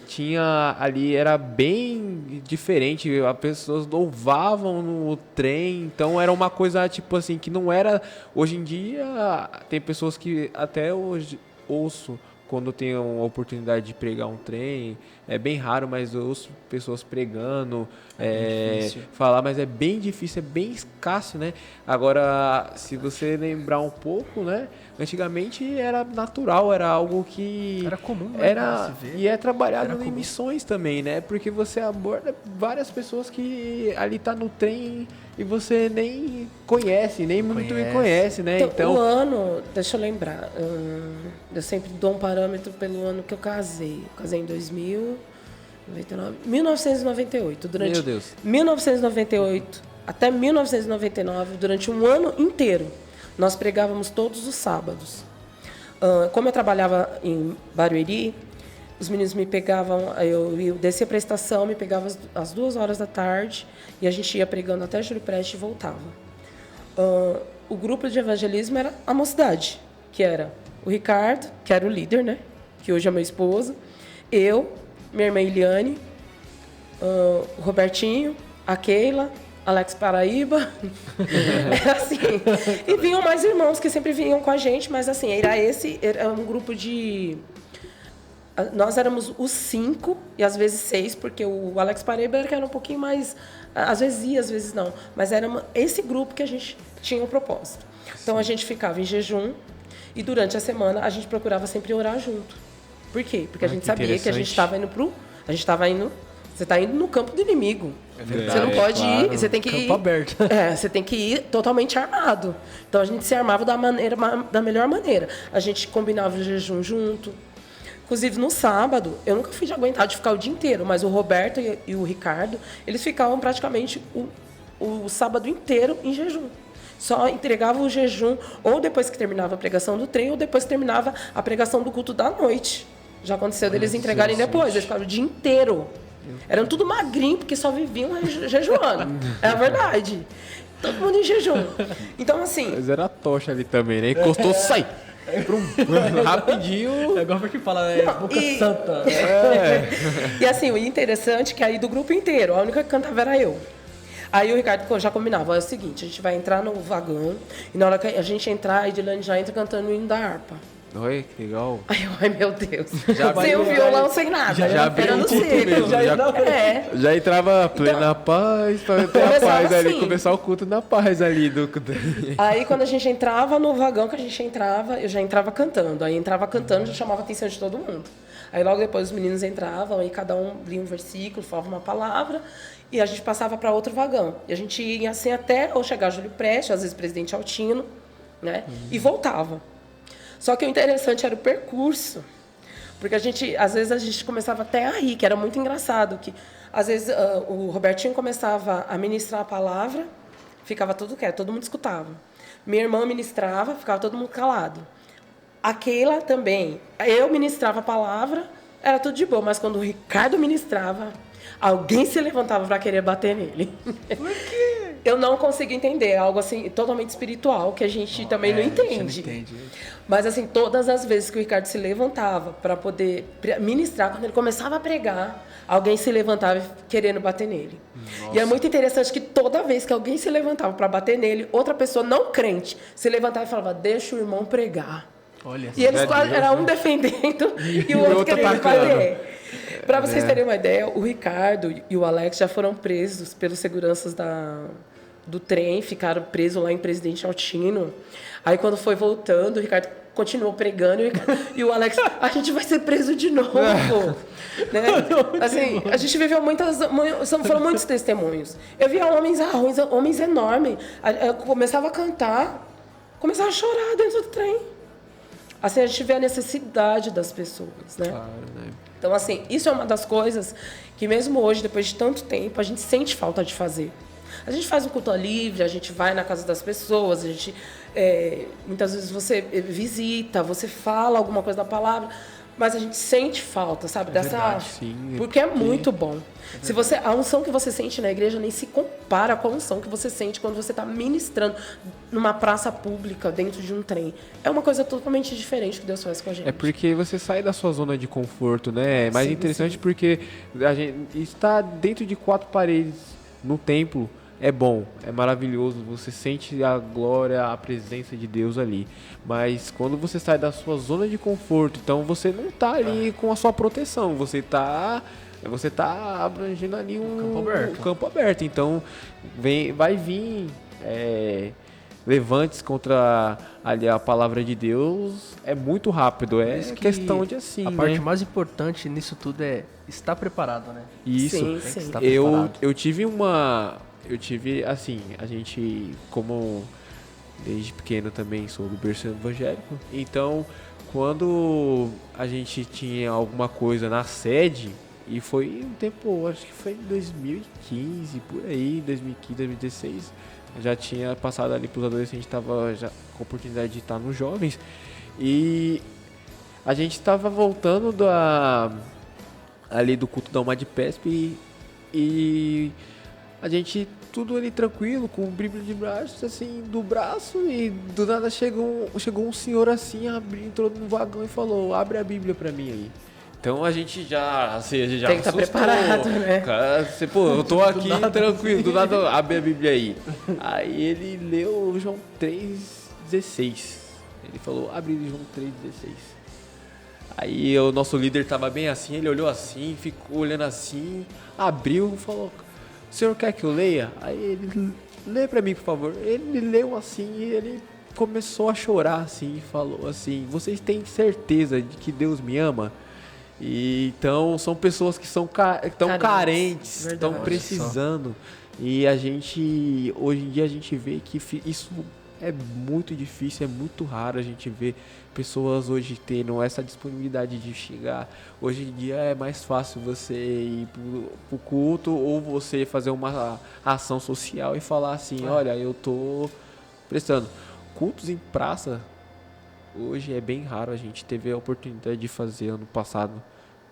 Tinha ali, era bem diferente, as pessoas louvavam no trem, então era uma coisa tipo assim, que não era, hoje em dia tem pessoas que até hoje ouço, quando tenho a oportunidade de pregar um trem, é bem raro, mas eu ouço pessoas pregando, falar, mas é bem difícil, é bem escasso, né? Agora, se você lembrar um pouco, né? Antigamente era natural, era algo que... Era comum, né? E é trabalhado em missões também, né? Porque você aborda várias pessoas que ali tá no trem e você nem conhece, nem muito me conhece, né? Então, o ano, deixa eu lembrar, eu sempre dou um parâmetro pelo ano que eu casei. Eu casei em 1998. Durante Meu Deus. 1998 até 1999, durante um ano inteiro, nós pregávamos todos os sábados. Como eu trabalhava em Barueri, os meninos me pegavam, eu descia para a estação, me pegavam às 2h da tarde e a gente ia pregando até Júlio Prestes e voltava. O grupo de evangelismo era a mocidade, que era o Ricardo, que era o líder, né? Que hoje é meu esposo, eu, minha irmã Eliane, o Robertinho, a Keila, Alex Paraíba, era assim. E vinham mais irmãos que sempre vinham com a gente, mas assim, era um grupo de... Nós éramos os 5 e às vezes 6, porque o Alex Paraíba era um pouquinho mais... Às vezes ia, às vezes não. Mas era esse grupo que a gente tinha o propósito. Então a gente ficava em jejum e durante a semana a gente procurava sempre orar junto. Por quê? Porque a gente sabia que a gente estava indo você está indo no campo do inimigo. Você não pode ir, você tem que ir... Campo aberto. Você tem que ir totalmente armado. Então, a gente se armava da melhor maneira. A gente combinava o jejum junto. Inclusive, no sábado, eu nunca fui de aguentar de ficar o dia inteiro, mas o Roberto e o Ricardo, eles ficavam praticamente o sábado inteiro em jejum. Só entregavam o jejum ou depois que terminava a pregação do trem ou depois que terminava a pregação do culto da noite. Já aconteceu deles entregarem depois, eles ficavam o dia inteiro. Eram tudo magrinho, porque só viviam jejuando. É a verdade. Todo mundo em jejum. Então, assim... Mas era a tocha ali também, né? Encostou, sai! Rapidinho... É igual porque fala, boca santa. E assim, o interessante é que aí do grupo inteiro, a única que cantava era eu. Aí o Ricardo já combinava, é o seguinte, a gente vai entrar no vagão, e na hora que a gente entrar, a Edilane já entra cantando o hino da harpa. Olha, que legal. Ai, meu Deus. Sem o violão, sem nada. Já era no seco. Já entrava plena paz, pra ter a paz ali, assim. Começar o culto na paz ali. Aí, quando a gente entrava no vagão que a gente entrava, eu já entrava cantando. Aí entrava cantando, já chamava a atenção de todo mundo. Aí logo depois os meninos entravam, aí cada um lia um versículo, falava uma palavra, e a gente passava para outro vagão. E a gente ia assim até ou chegar a Júlio Prestes, às vezes Presidente Altino, né? E voltava. Só que o interessante era o percurso, porque às vezes a gente começava até a rir, que era muito engraçado, que às vezes o Robertinho começava a ministrar a palavra, ficava tudo quieto, todo mundo escutava. Minha irmã ministrava, ficava todo mundo calado. A Keila também. Eu ministrava a palavra, era tudo de boa, mas quando o Ricardo ministrava, alguém se levantava para querer bater nele. Por quê? Eu não consigo entender, é algo assim totalmente espiritual que a gente também não entende. Não entende. Mas assim, todas as vezes que o Ricardo se levantava para poder ministrar, quando ele começava a pregar, alguém se levantava querendo bater nele. Nossa. E é muito interessante que toda vez que alguém se levantava para bater nele, outra pessoa não crente se levantava e falava: deixa o irmão pregar. Olha, e eles quase eram um defendendo e o outro querendo bater. Para vocês terem uma ideia, o Ricardo e o Alex já foram presos pelos seguranças do trem, ficaram presos lá em Presidente Altino. Aí, quando foi voltando, o Ricardo continuou pregando e o Alex, a gente vai ser preso de novo. Né? Assim, a gente viveu foram muitos testemunhos. Eu via homens enormes. Eu começava a cantar, começava a chorar dentro do trem. assim, a gente vê a necessidade das pessoas, né? Claro, né? Então, assim, isso é uma das coisas que mesmo hoje, depois de tanto tempo, a gente sente falta de fazer. A gente faz um culto livre, a gente vai na casa das pessoas, a gente muitas vezes você visita, você fala alguma coisa da palavra, mas a gente sente falta, sabe? Verdade, sim. Porque é muito bom. Se você, a unção que você sente na igreja nem se compara com a unção que você sente quando você está ministrando numa praça pública, dentro de um trem. É uma coisa totalmente diferente que Deus faz com a gente. É porque você sai da sua zona de conforto, né? É mais interessante porque a gente está dentro de 4 paredes no templo. É bom, é maravilhoso, você sente a glória, a presença de Deus ali. Mas quando você sai da sua zona de conforto, então você não está ali com a sua proteção, você tá abrangendo ali um campo aberto. Então vai vir levantes contra ali a palavra de Deus, é muito rápido, é questão de assim, a parte mais importante nisso tudo é estar preparado, né? Isso. Sim, Tem que sim. estar preparado. Eu tive, assim, a gente, como desde pequeno também sou do berço evangélico, então quando a gente tinha alguma coisa na sede, e foi um tempo, acho que foi em 2015, por aí, 2015, 2016, já tinha passado ali para os adolescentes, estava já com a oportunidade de estar nos jovens, e a gente estava voltando ali do culto da Uma de Pespe e a gente tudo ali tranquilo, com o Bíblia de braço, assim, do braço, e do nada chegou um senhor assim, entrou no vagão e falou, abre a Bíblia pra mim aí. Então a gente já tem que estar preparado, né? Cara, eu tô aqui tranquilo, do nada abre a Bíblia aí. Aí ele leu João 3,16. Ele falou, abre João 3,16. Aí o nosso líder tava bem assim, ele olhou assim, ficou olhando assim, abriu e falou, o senhor quer que eu leia? Aí ele, lê pra mim, por favor. Ele leu assim e ele começou a chorar assim, e falou assim, vocês têm certeza de que Deus me ama? E, então são pessoas que estão carentes, estão precisando. E a gente, hoje em dia a gente vê que isso é muito difícil, é muito raro a gente ver pessoas hoje tendo essa disponibilidade de chegar. Hoje em dia é mais fácil você ir pro culto ou você fazer uma ação social e falar assim, olha, eu tô prestando. Cultos em praça, hoje é bem raro, a gente teve a oportunidade de fazer ano passado,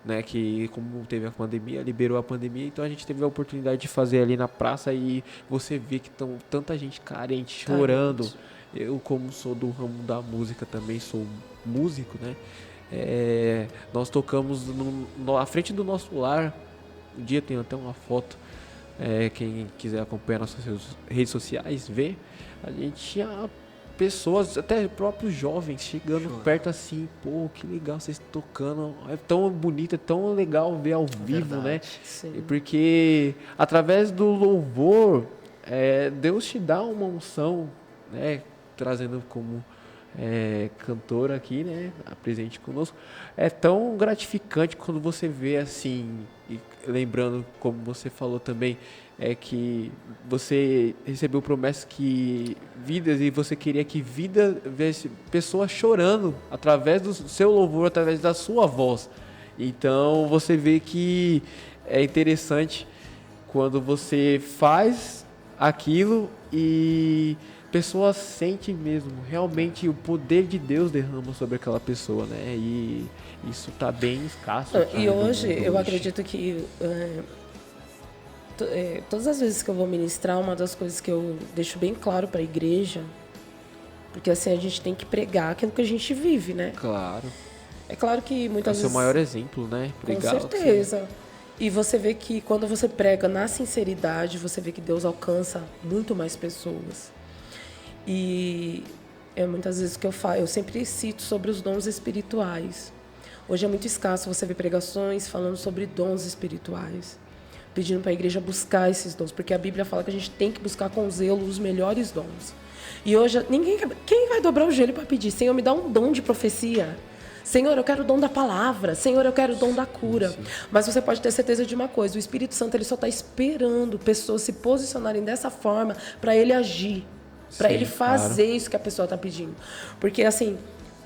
né, que como teve a pandemia, liberou a pandemia, então a gente teve a oportunidade de fazer ali na praça e você vê que estão tanta gente carente, chorando. Eu, como sou do ramo da música, também sou músico, né, nós tocamos à frente do nosso lar, um dia tem até uma foto, quem quiser acompanhar nossas redes sociais, vê, a gente tinha pessoas, até próprios jovens, chegando perto assim, pô, que legal vocês tocando, é tão bonito, é tão legal ver ao vivo, né? Sim. Porque através do louvor, Deus te dá uma unção, né? Trazendo como cantora aqui, né? Presente conosco. É tão gratificante quando você vê assim, e lembrando, como você falou também, que você recebeu promessas que vidas, e você queria que vida viesse pessoas chorando através do seu louvor, através da sua voz. Então você vê que é interessante quando você faz aquilo e pessoas sentem mesmo, realmente o poder de Deus derrama sobre aquela pessoa, né? E isso tá bem escasso. E hoje eu acredito que todas as vezes que eu vou ministrar, uma das coisas que eu deixo bem claro para a igreja, porque assim a gente tem que pregar aquilo que a gente vive, né? Claro. É claro que muitas vezes... É o seu maior exemplo, né? Pregar, com certeza. E você vê que quando você prega na sinceridade, você vê que Deus alcança muito mais pessoas. E muitas vezes que eu sempre cito sobre os dons espirituais. Hoje é muito escasso você ver pregações falando sobre dons espirituais, pedindo para a igreja buscar esses dons, porque a Bíblia fala que a gente tem que buscar com zelo os melhores dons. E hoje quem vai dobrar o joelho para pedir, Senhor, me dá um dom de profecia? Senhor, eu quero o dom da palavra. Senhor, eu quero o dom da cura. Sim. Mas você pode ter certeza de uma coisa, o Espírito Santo ele só está esperando pessoas se posicionarem dessa forma para ele agir, para ele fazer isso que a pessoa está pedindo. Porque assim,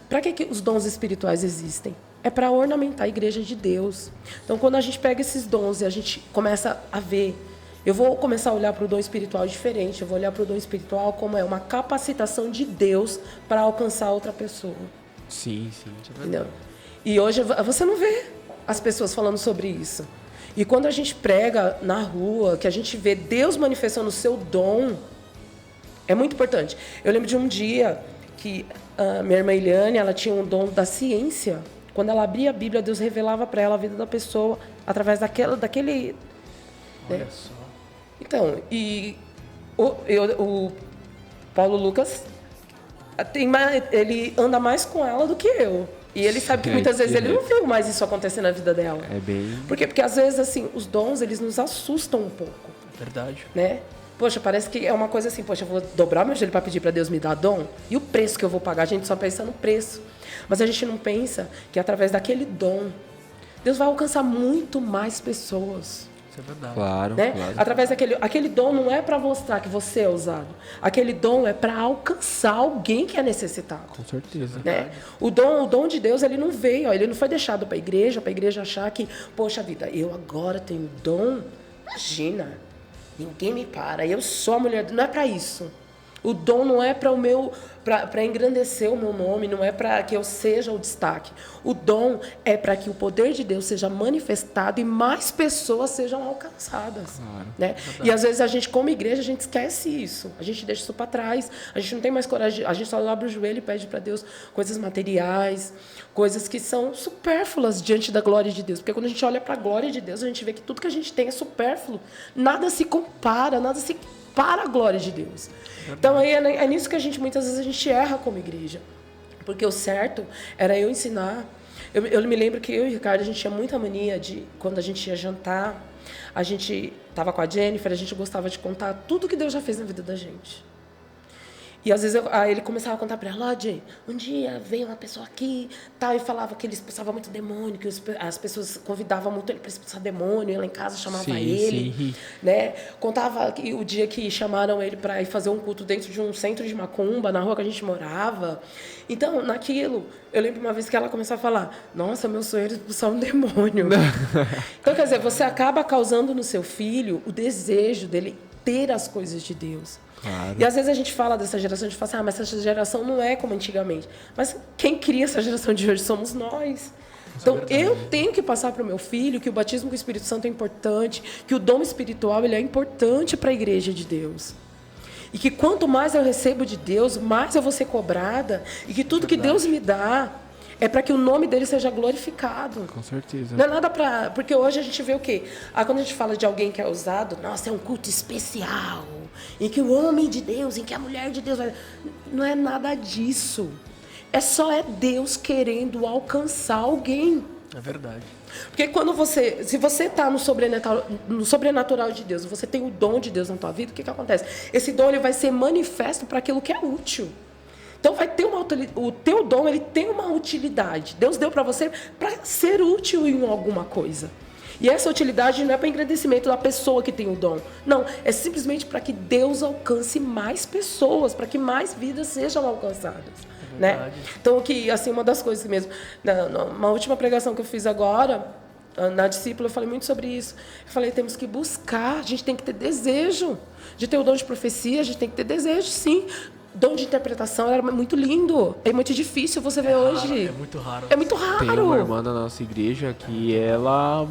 Para que os dons espirituais existem? É para ornamentar a igreja de Deus. Então, quando a gente pega esses dons e a gente começa a ver, eu vou começar a olhar para o dom espiritual diferente. Eu vou olhar para o dom espiritual como é uma capacitação de Deus para alcançar outra pessoa. Sim. Entendeu? E hoje você não vê as pessoas falando sobre isso. E quando a gente prega na rua, que a gente vê Deus manifestando o seu dom, é muito importante. Eu lembro de um dia que a minha irmã Eliane, ela tinha um dom da ciência. Quando ela abria a Bíblia, Deus revelava para ela a vida da pessoa através daquele... Olha só. Então, e o Paulo Lucas, ele anda mais com ela do que eu. E ele sabe que muitas vezes ele não viu mais isso acontecer na vida dela. É bem... Por quê? Porque às vezes, assim, os dons, eles nos assustam um pouco. Verdade. Né? Poxa, parece que é uma coisa assim, poxa, eu vou dobrar meu joelho para pedir para Deus me dar dom? E o preço que eu vou pagar? A gente só pensa no preço. Mas a gente não pensa que através daquele dom, Deus vai alcançar muito mais pessoas. Isso é verdade. Claro, Né? claro. Através aquele dom não é para mostrar que você é usado. Aquele dom é para alcançar alguém que é necessitado. Com certeza. Né? O dom de Deus, ele não veio, ele não foi deixado para a igreja achar que, poxa vida, eu agora tenho dom. Imagina, ninguém me para, eu sou a mulher. Não é para isso. O dom não é para engrandecer o meu nome, não é para que eu seja o destaque. O dom é para que o poder de Deus seja manifestado e mais pessoas sejam alcançadas. Claro. Né? E às vezes a gente, como igreja, a gente esquece isso. A gente deixa isso para trás. A gente não tem mais coragem. A gente só abre o joelho e pede para Deus coisas materiais, coisas que são supérfluas diante da glória de Deus. Porque quando a gente olha para a glória de Deus, a gente vê que tudo que a gente tem é supérfluo. Nada se compara, nada se para a glória de Deus. Então, aí é nisso que muitas vezes a gente erra como igreja. Porque o certo era eu ensinar. Eu me lembro que eu e o Ricardo, a gente tinha muita mania de, quando a gente ia jantar, a gente estava com a Jennifer, a gente gostava de contar tudo que Deus já fez na vida da gente. E às vezes aí ele começava a contar para ela, Jay, um dia veio uma pessoa aqui, tal, e falava que ele expulsava muito demônio, que as pessoas convidavam muito ele para expulsar demônio, ela em casa chamava ele, né? Contava que o dia que chamaram ele para ir fazer um culto dentro de um centro de macumba, na rua que a gente morava. Então, naquilo, eu lembro uma vez que ela começou a falar, nossa, meu sonho era expulsar um demônio. Então, quer dizer, você acaba causando no seu filho o desejo dele ter as coisas de Deus. Claro. E às vezes a gente fala dessa geração, a gente fala assim, mas essa geração não é como antigamente. Mas quem cria essa geração de hoje somos nós. Então, eu tenho que passar para o meu filho que o batismo com o Espírito Santo é importante, que o dom espiritual ele é importante para a igreja de Deus. E que quanto mais eu recebo de Deus, mais eu vou ser cobrada. E que tudo que Deus me dá é para que o nome dele seja glorificado. Com certeza. Não é nada para... Porque hoje a gente vê o quê? Quando a gente fala de alguém que é usado, nossa, é um culto especial, em que o homem de Deus, em que a mulher de Deus... Não é nada disso. É Deus querendo alcançar alguém. É verdade. Porque se você está no sobrenatural de Deus, você tem o dom de Deus na tua vida, o que acontece? Esse dom ele vai ser manifesto para aquilo que é útil. Então vai ter o teu dom, ele tem uma utilidade. Deus deu para você para ser útil em alguma coisa. E essa utilidade não é para engrandecimento da pessoa que tem o dom. Não, é simplesmente para que Deus alcance mais pessoas, para que mais vidas sejam alcançadas. Né? Então, assim, uma das coisas mesmo, na última pregação que eu fiz agora, na discípula, eu falei muito sobre isso. Eu falei, temos que buscar, a gente tem que ter desejo de ter o dom de profecia, a gente tem que ter desejo, sim. Dom de interpretação era muito lindo. É muito difícil você ver hoje. É muito raro. É muito raro. Tem uma irmã da nossa igreja que ela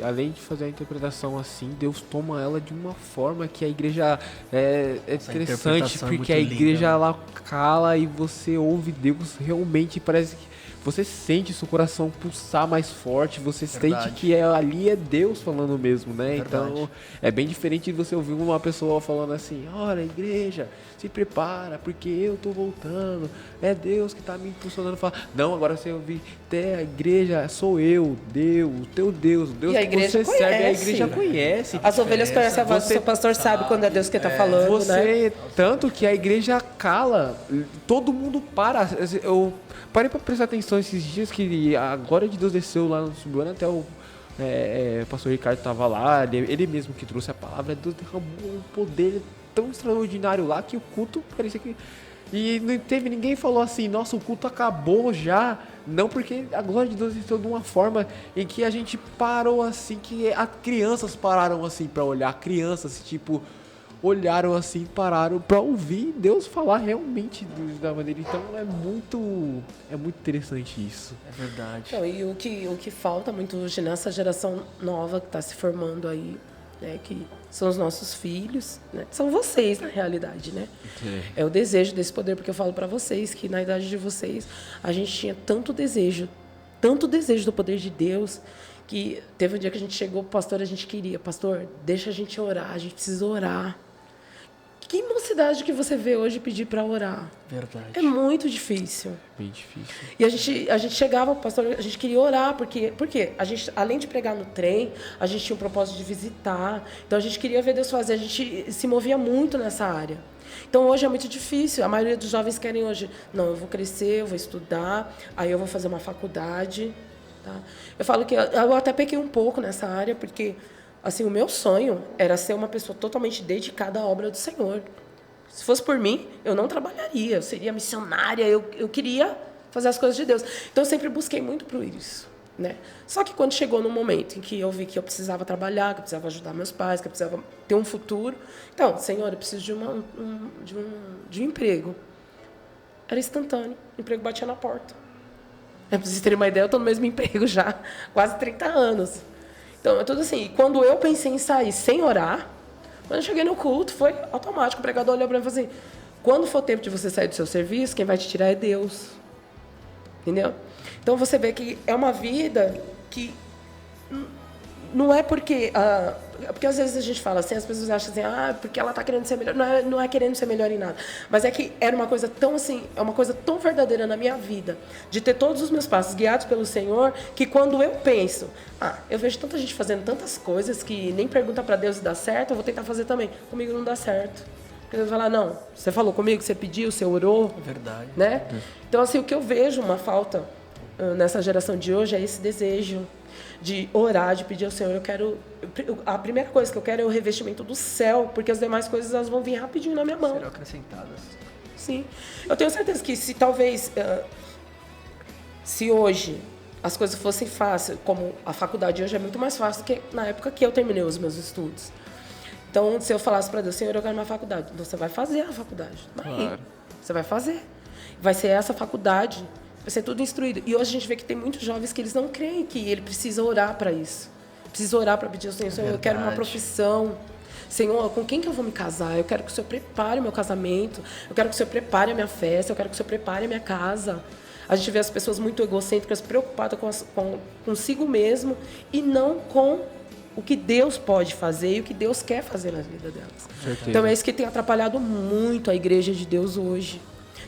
além de fazer a interpretação assim, Deus toma ela de uma forma que a igreja é interessante, porque a igreja ela cala e você ouve Deus realmente, parece que você sente seu coração pulsar mais forte, você sente que ali é Deus falando mesmo, né? Então, é bem diferente de você ouvir uma pessoa falando assim, olha, igreja, se prepara, porque eu tô voltando, é Deus que tá me impulsionando. Não, agora você ouvir, até a igreja sou eu, Deus, o teu Deus, o Deus que você serve, a igreja conhece. As ovelhas conhecem a voz do seu pastor, sabe quando é Deus que tá falando, né? Tanto que a igreja cala, todo mundo para. Eu parei para prestar atenção esses dias que a glória de Deus desceu lá no Subiano, até o pastor Ricardo estava lá, ele mesmo que trouxe a palavra, Deus derramou um poder tão extraordinário lá que o culto parecia que E não teve ninguém que falou assim, nossa, o culto acabou já. Não, porque a glória de Deus entrou de uma forma em que a gente parou assim, que as crianças pararam assim pra olhar. Crianças, tipo, olharam assim, pararam pra ouvir Deus falar realmente da maneira. Então é muito interessante isso. É verdade. Então, e o que falta muito hoje nessa geração nova que está se formando aí, né, que são os nossos filhos, né, são vocês na realidade, né? É o desejo desse poder, porque eu falo para vocês que na idade de vocês a gente tinha tanto desejo do poder de Deus, que teve um dia que a gente chegou, pastor, a gente queria, pastor, deixa a gente orar, a gente precisa orar. Que mocidade que você vê hoje pedir para orar? Verdade. É muito difícil. Bem difícil. E a gente chegava, pastor, a gente queria orar, porque a gente, além de pregar no trem, a gente tinha um propósito de visitar. Então a gente queria ver Deus fazer, a gente se movia muito nessa área. Então hoje é muito difícil. A maioria dos jovens querem hoje, não, eu vou crescer, eu vou estudar, aí eu vou fazer uma faculdade. Tá? Eu falo que eu até pequei um pouco nessa área, porque assim, o meu sonho era ser uma pessoa totalmente dedicada à obra do Senhor. Se fosse por mim, eu não trabalharia, eu seria missionária, eu queria fazer as coisas de Deus. Então, eu sempre busquei muito por isso, né? Só que quando chegou no momento em que eu vi que eu precisava trabalhar, que eu precisava ajudar meus pais, que eu precisava ter um futuro, então, Senhor, eu preciso de um emprego. Era instantâneo, o emprego batia na porta. Pra vocês terem uma ideia, eu estou no mesmo emprego já, quase 30 anos. Então, é tudo assim. E quando eu pensei em sair sem orar, quando eu cheguei no culto, foi automático. O pregador olhou para mim e falou assim, quando for tempo de você sair do seu serviço, quem vai te tirar é Deus. Entendeu? Então, você vê que é uma vida que não é porque... porque às vezes a gente fala assim, as pessoas acham assim, porque ela está querendo ser melhor. Não é querendo ser melhor em nada. Mas é que era uma coisa tão assim, é uma coisa tão verdadeira na minha vida, de ter todos os meus passos guiados pelo Senhor, que quando eu penso, eu vejo tanta gente fazendo tantas coisas que nem pergunta para Deus se dá certo, eu vou tentar fazer também. Comigo não dá certo. Porque Deus vai falar, não, você falou comigo, você pediu, você orou. É verdade. Né? Então, assim, o que eu vejo uma falta nessa geração de hoje é esse desejo de orar, de pedir ao Senhor, a primeira coisa que eu quero é o revestimento do céu, porque as demais coisas elas vão vir rapidinho na minha mão. Serão acrescentadas. Sim. Eu tenho certeza que se talvez, se hoje as coisas fossem fáceis, como a faculdade hoje é muito mais fácil do que na época que eu terminei os meus estudos. Então, se eu falasse para Deus, Senhor, eu quero uma faculdade, você vai fazer a faculdade. Claro. Você vai fazer. Vai ser essa faculdade. Vai ser tudo instruído. E hoje a gente vê que tem muitos jovens que eles não creem que ele precisa orar para isso. Precisa orar para pedir ao Senhor, Senhor, eu quero uma profissão. Senhor, com quem que eu vou me casar? Eu quero que o Senhor prepare o meu casamento. Eu quero que o Senhor prepare a minha festa. Eu quero que o Senhor prepare a minha casa. A gente vê as pessoas muito egocêntricas, preocupadas consigo mesmo e não com o que Deus pode fazer e o que Deus quer fazer na vida delas. Então é isso que tem atrapalhado muito a igreja de Deus hoje.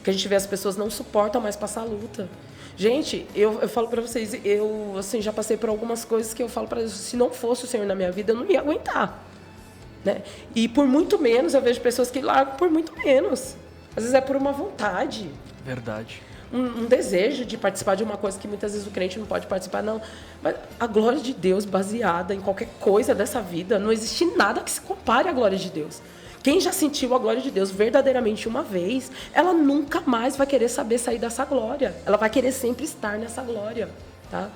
Que a gente vê as pessoas não suportam mais passar a luta. Gente, eu falo para vocês, eu assim, já passei por algumas coisas que eu falo para Deus, se não fosse o Senhor na minha vida, eu não ia aguentar. Né? E por muito menos, eu vejo pessoas que largam por muito menos. Às vezes é por uma vontade. Verdade. Um desejo de participar de uma coisa que muitas vezes o crente não pode participar, não. Mas a glória de Deus baseada em qualquer coisa dessa vida, não existe nada que se compare à glória de Deus. Quem já sentiu a glória de Deus verdadeiramente uma vez, ela nunca mais vai querer saber sair dessa glória. Ela vai querer sempre estar nessa glória. Tá?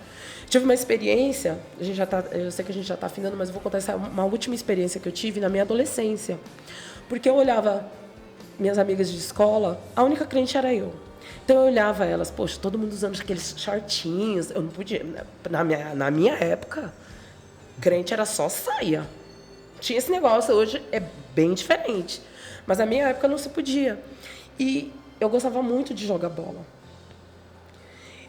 Tive uma experiência, eu sei que a gente já está afinando, mas eu vou contar uma última experiência que eu tive na minha adolescência. Porque eu olhava minhas amigas de escola, a única crente era eu. Então eu olhava elas, poxa, todo mundo usando aqueles shortinhos. Eu não podia. Na minha época, crente era só saia. Tinha esse negócio, hoje é bem diferente. Mas na minha época não se podia. E eu gostava muito de jogar bola.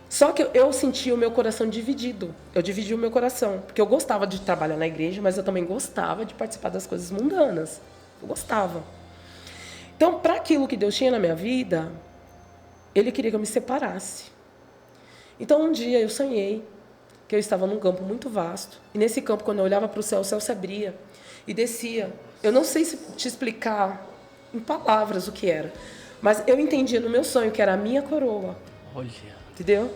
Só que eu sentia o meu coração dividido. Eu dividia o meu coração. Porque eu gostava de trabalhar na igreja, mas eu também gostava de participar das coisas mundanas. Eu gostava. Então, para aquilo que Deus tinha na minha vida, Ele queria que eu me separasse. Então, um dia eu sonhei que eu estava num campo muito vasto. E nesse campo, quando eu olhava para o céu se abria e descia. Eu não sei se te explicar em palavras o que era, mas eu entendia no meu sonho que era a minha coroa. Olha. Entendeu?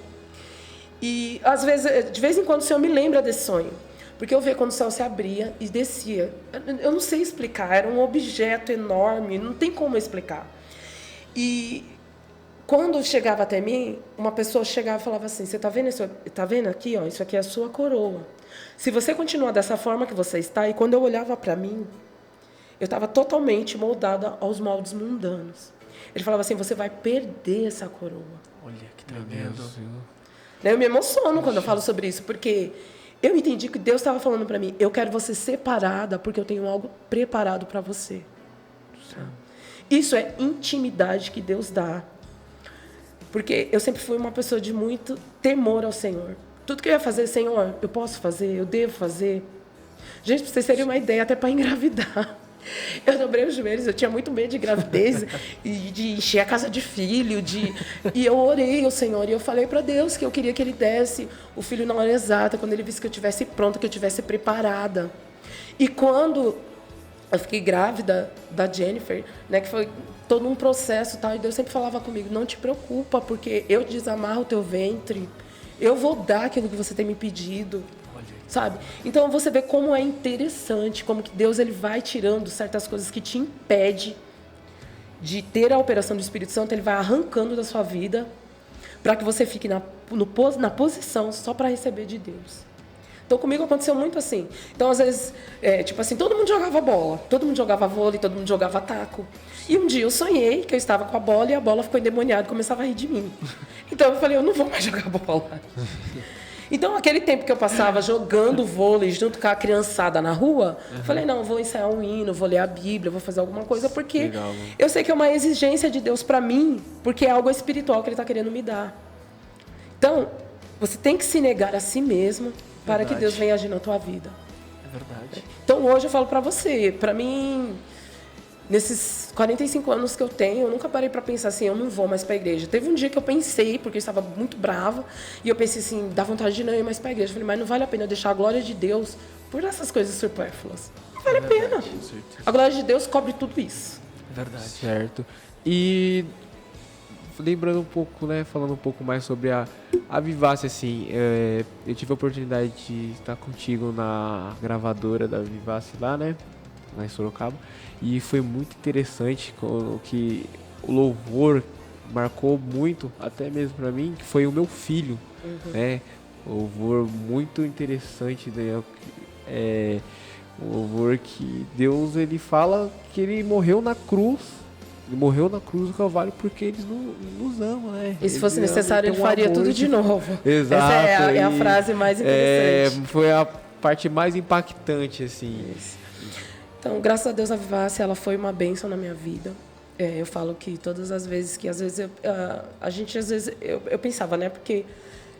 E, às vezes, de vez em quando, o Senhor me lembra desse sonho. Porque eu via quando o céu se abria e descia. Eu não sei explicar, era um objeto enorme, não tem como eu explicar. E quando chegava até mim, uma pessoa chegava e falava assim, você está vendo, tá vendo aqui? Ó, isso aqui é a sua coroa. Se você continuar dessa forma que você está, e quando eu olhava para mim, eu estava totalmente moldada aos moldes mundanos. Ele falava assim, você vai perder essa coroa. Olha, que tremendo. Eu me emociono quando eu falo sobre isso, porque eu entendi que Deus estava falando para mim, eu quero você separada, porque eu tenho algo preparado para você. Isso é intimidade que Deus dá. Porque eu sempre fui uma pessoa de muito temor ao Senhor. Tudo que eu ia fazer, Senhor, eu posso fazer, eu devo fazer. Gente, para vocês terem uma ideia, até para engravidar. Eu dobrei os joelhos, eu tinha muito medo de gravidez, e de encher a casa de filho, e eu orei ao Senhor, e eu falei para Deus que eu queria que Ele desse o filho na hora exata, quando Ele visse que eu estivesse pronta, que eu estivesse preparada. E quando eu fiquei grávida da Jennifer, né, que foi todo um processo, tal, e Deus sempre falava comigo, não te preocupa, porque eu desamarro o teu ventre, eu vou dar aquilo que você tem me pedido. Sabe? Então você vê como é interessante, como que Deus ele vai tirando certas coisas que te impede de ter a operação do Espírito Santo, Ele vai arrancando da sua vida para que você fique na posição só para receber de Deus. Então comigo aconteceu muito assim. Então às vezes, tipo assim, todo mundo jogava bola, todo mundo jogava vôlei, todo mundo jogava taco. E um dia eu sonhei que eu estava com a bola e a bola ficou endemoniada e começava a rir de mim. Então eu falei, eu não vou mais jogar bola. Então, aquele tempo que eu passava jogando vôlei junto com a criançada na rua, eu falei, não, vou ensaiar um hino, vou ler a Bíblia, vou fazer alguma coisa, porque legal, eu sei que é uma exigência de Deus para mim, porque é algo espiritual que Ele está querendo me dar. Então, você tem que se negar a si mesmo para que Deus venha agir na tua vida. É verdade. Então, hoje eu falo para você, para mim, nesses 45 anos que eu tenho, eu nunca parei para pensar assim, eu não vou mais para a igreja. Teve um dia que eu pensei, porque eu estava muito brava, e eu pensei assim, dá vontade de não ir mais para a igreja. Eu falei, mas não vale a pena eu deixar a glória de Deus por essas coisas supérfluas. Não vale a pena. A glória de Deus cobre tudo isso. É verdade. Certo. E lembrando um pouco, né, falando um pouco mais sobre a Vivace, assim, eu tive a oportunidade de estar contigo na gravadora da Vivace lá, né, lá em Sorocaba. E foi muito interessante que o louvor marcou muito, até mesmo para mim, que foi o meu filho, né? Louvor muito interessante, né? O louvor que Deus, ele fala que ele morreu na cruz. Ele morreu na cruz do Calvário porque Ele nos ama, né? E se fosse necessário, Ele faria tudo de novo. Exato. Essa é a frase mais interessante. Foi a parte mais impactante, assim. Isso. Então, graças a Deus, a Vivace, ela foi uma bênção na minha vida. Eu falo que todas as vezes que, às vezes, eu pensava, né? Porque,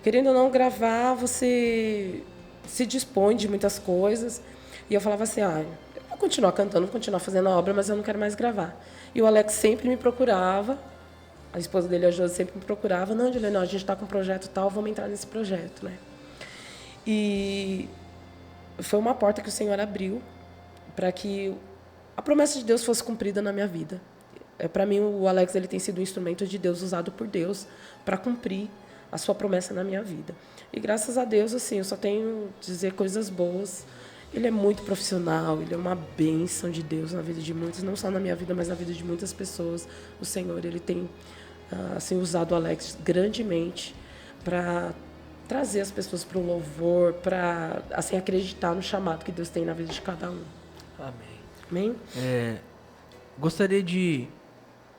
querendo ou não gravar, você se dispõe de muitas coisas. E eu falava assim, eu vou continuar cantando, vou continuar fazendo a obra, mas eu não quero mais gravar. E o Alex sempre me procurava, a esposa dele, a Josi, sempre me procurava. Não, Juliana, a gente está com um projeto tal, vamos entrar nesse projeto, né? E foi uma porta que o Senhor abriu para que a promessa de Deus fosse cumprida na minha vida. Para mim, o Alex ele tem sido um instrumento de Deus, usado por Deus, para cumprir a sua promessa na minha vida. E graças a Deus, assim, eu só tenho a dizer coisas boas. Ele é muito profissional, ele é uma bênção de Deus na vida de muitos, não só na minha vida, mas na vida de muitas pessoas. O Senhor, Ele tem assim, usado o Alex grandemente para trazer as pessoas para o louvor, para assim, acreditar no chamado que Deus tem na vida de cada um. Amém. Amém? Gostaria de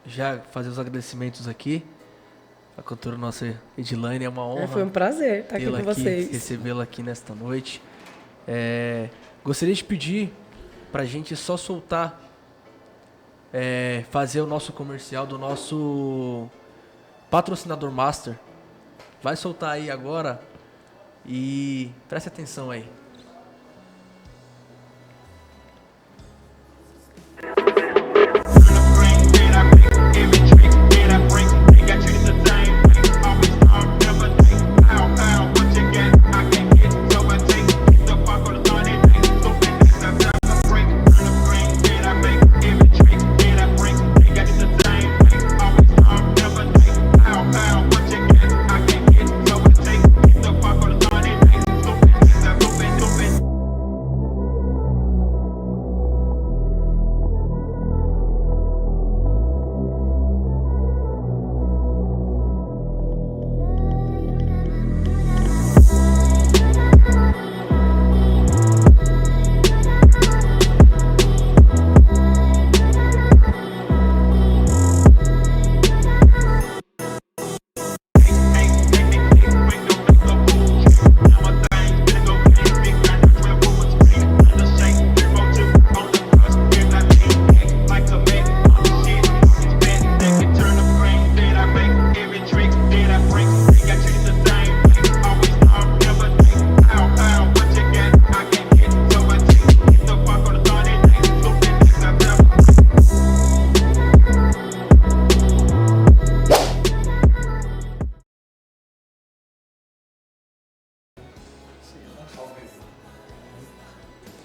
já fazer os agradecimentos aqui. A cantora nossa Edilane, é uma honra. Foi um prazer estar aqui com vocês. Recebê-la aqui nesta noite. Gostaria de pedir para a gente só soltar, fazer o nosso comercial do nosso patrocinador master. Vai soltar aí agora e preste atenção aí.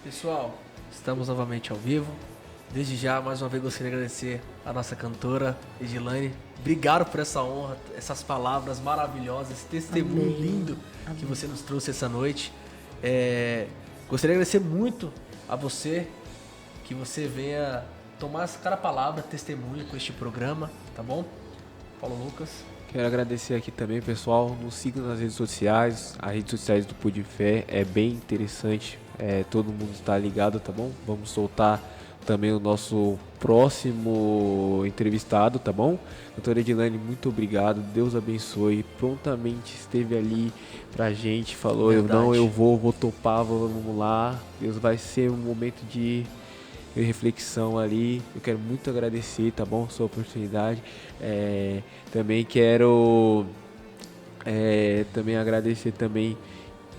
Pessoal, estamos novamente ao vivo. Desde já, mais uma vez, gostaria de agradecer a nossa cantora Edilane. Obrigado por essa honra, essas palavras maravilhosas, esse testemunho lindo que você nos trouxe essa noite. Gostaria de agradecer muito a você, que você venha tomar cada palavra, testemunho com este programa, tá bom? Paulo Lucas. Quero agradecer aqui também, pessoal. Nos sigam nas redes sociais. As redes sociais do Pô de Fé é bem interessante. Todo mundo está ligado, tá bom? Vamos soltar também o nosso próximo entrevistado, tá bom? Doutora Edilane, muito obrigado. Deus abençoe. Prontamente esteve ali pra gente. Falou, eu vou topar, vamos lá. Deus vai ser um momento de reflexão ali. Eu quero muito agradecer, tá bom? Sua oportunidade. Também quero também agradecer também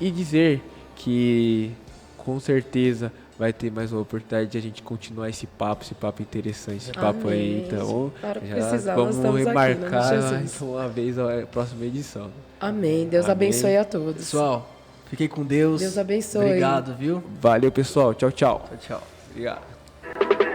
e dizer que com certeza vai ter mais uma oportunidade de a gente continuar esse papo interessante, esse papo aí, tá bom? Para Já precisar, vamos nós estamos remarcar aqui, mais uma vez a próxima edição. Amém. Deus abençoe a todos. Pessoal, fiquem com Deus. Deus abençoe. Obrigado, viu? Valeu, pessoal. Tchau, tchau. Tchau, tchau. Obrigado.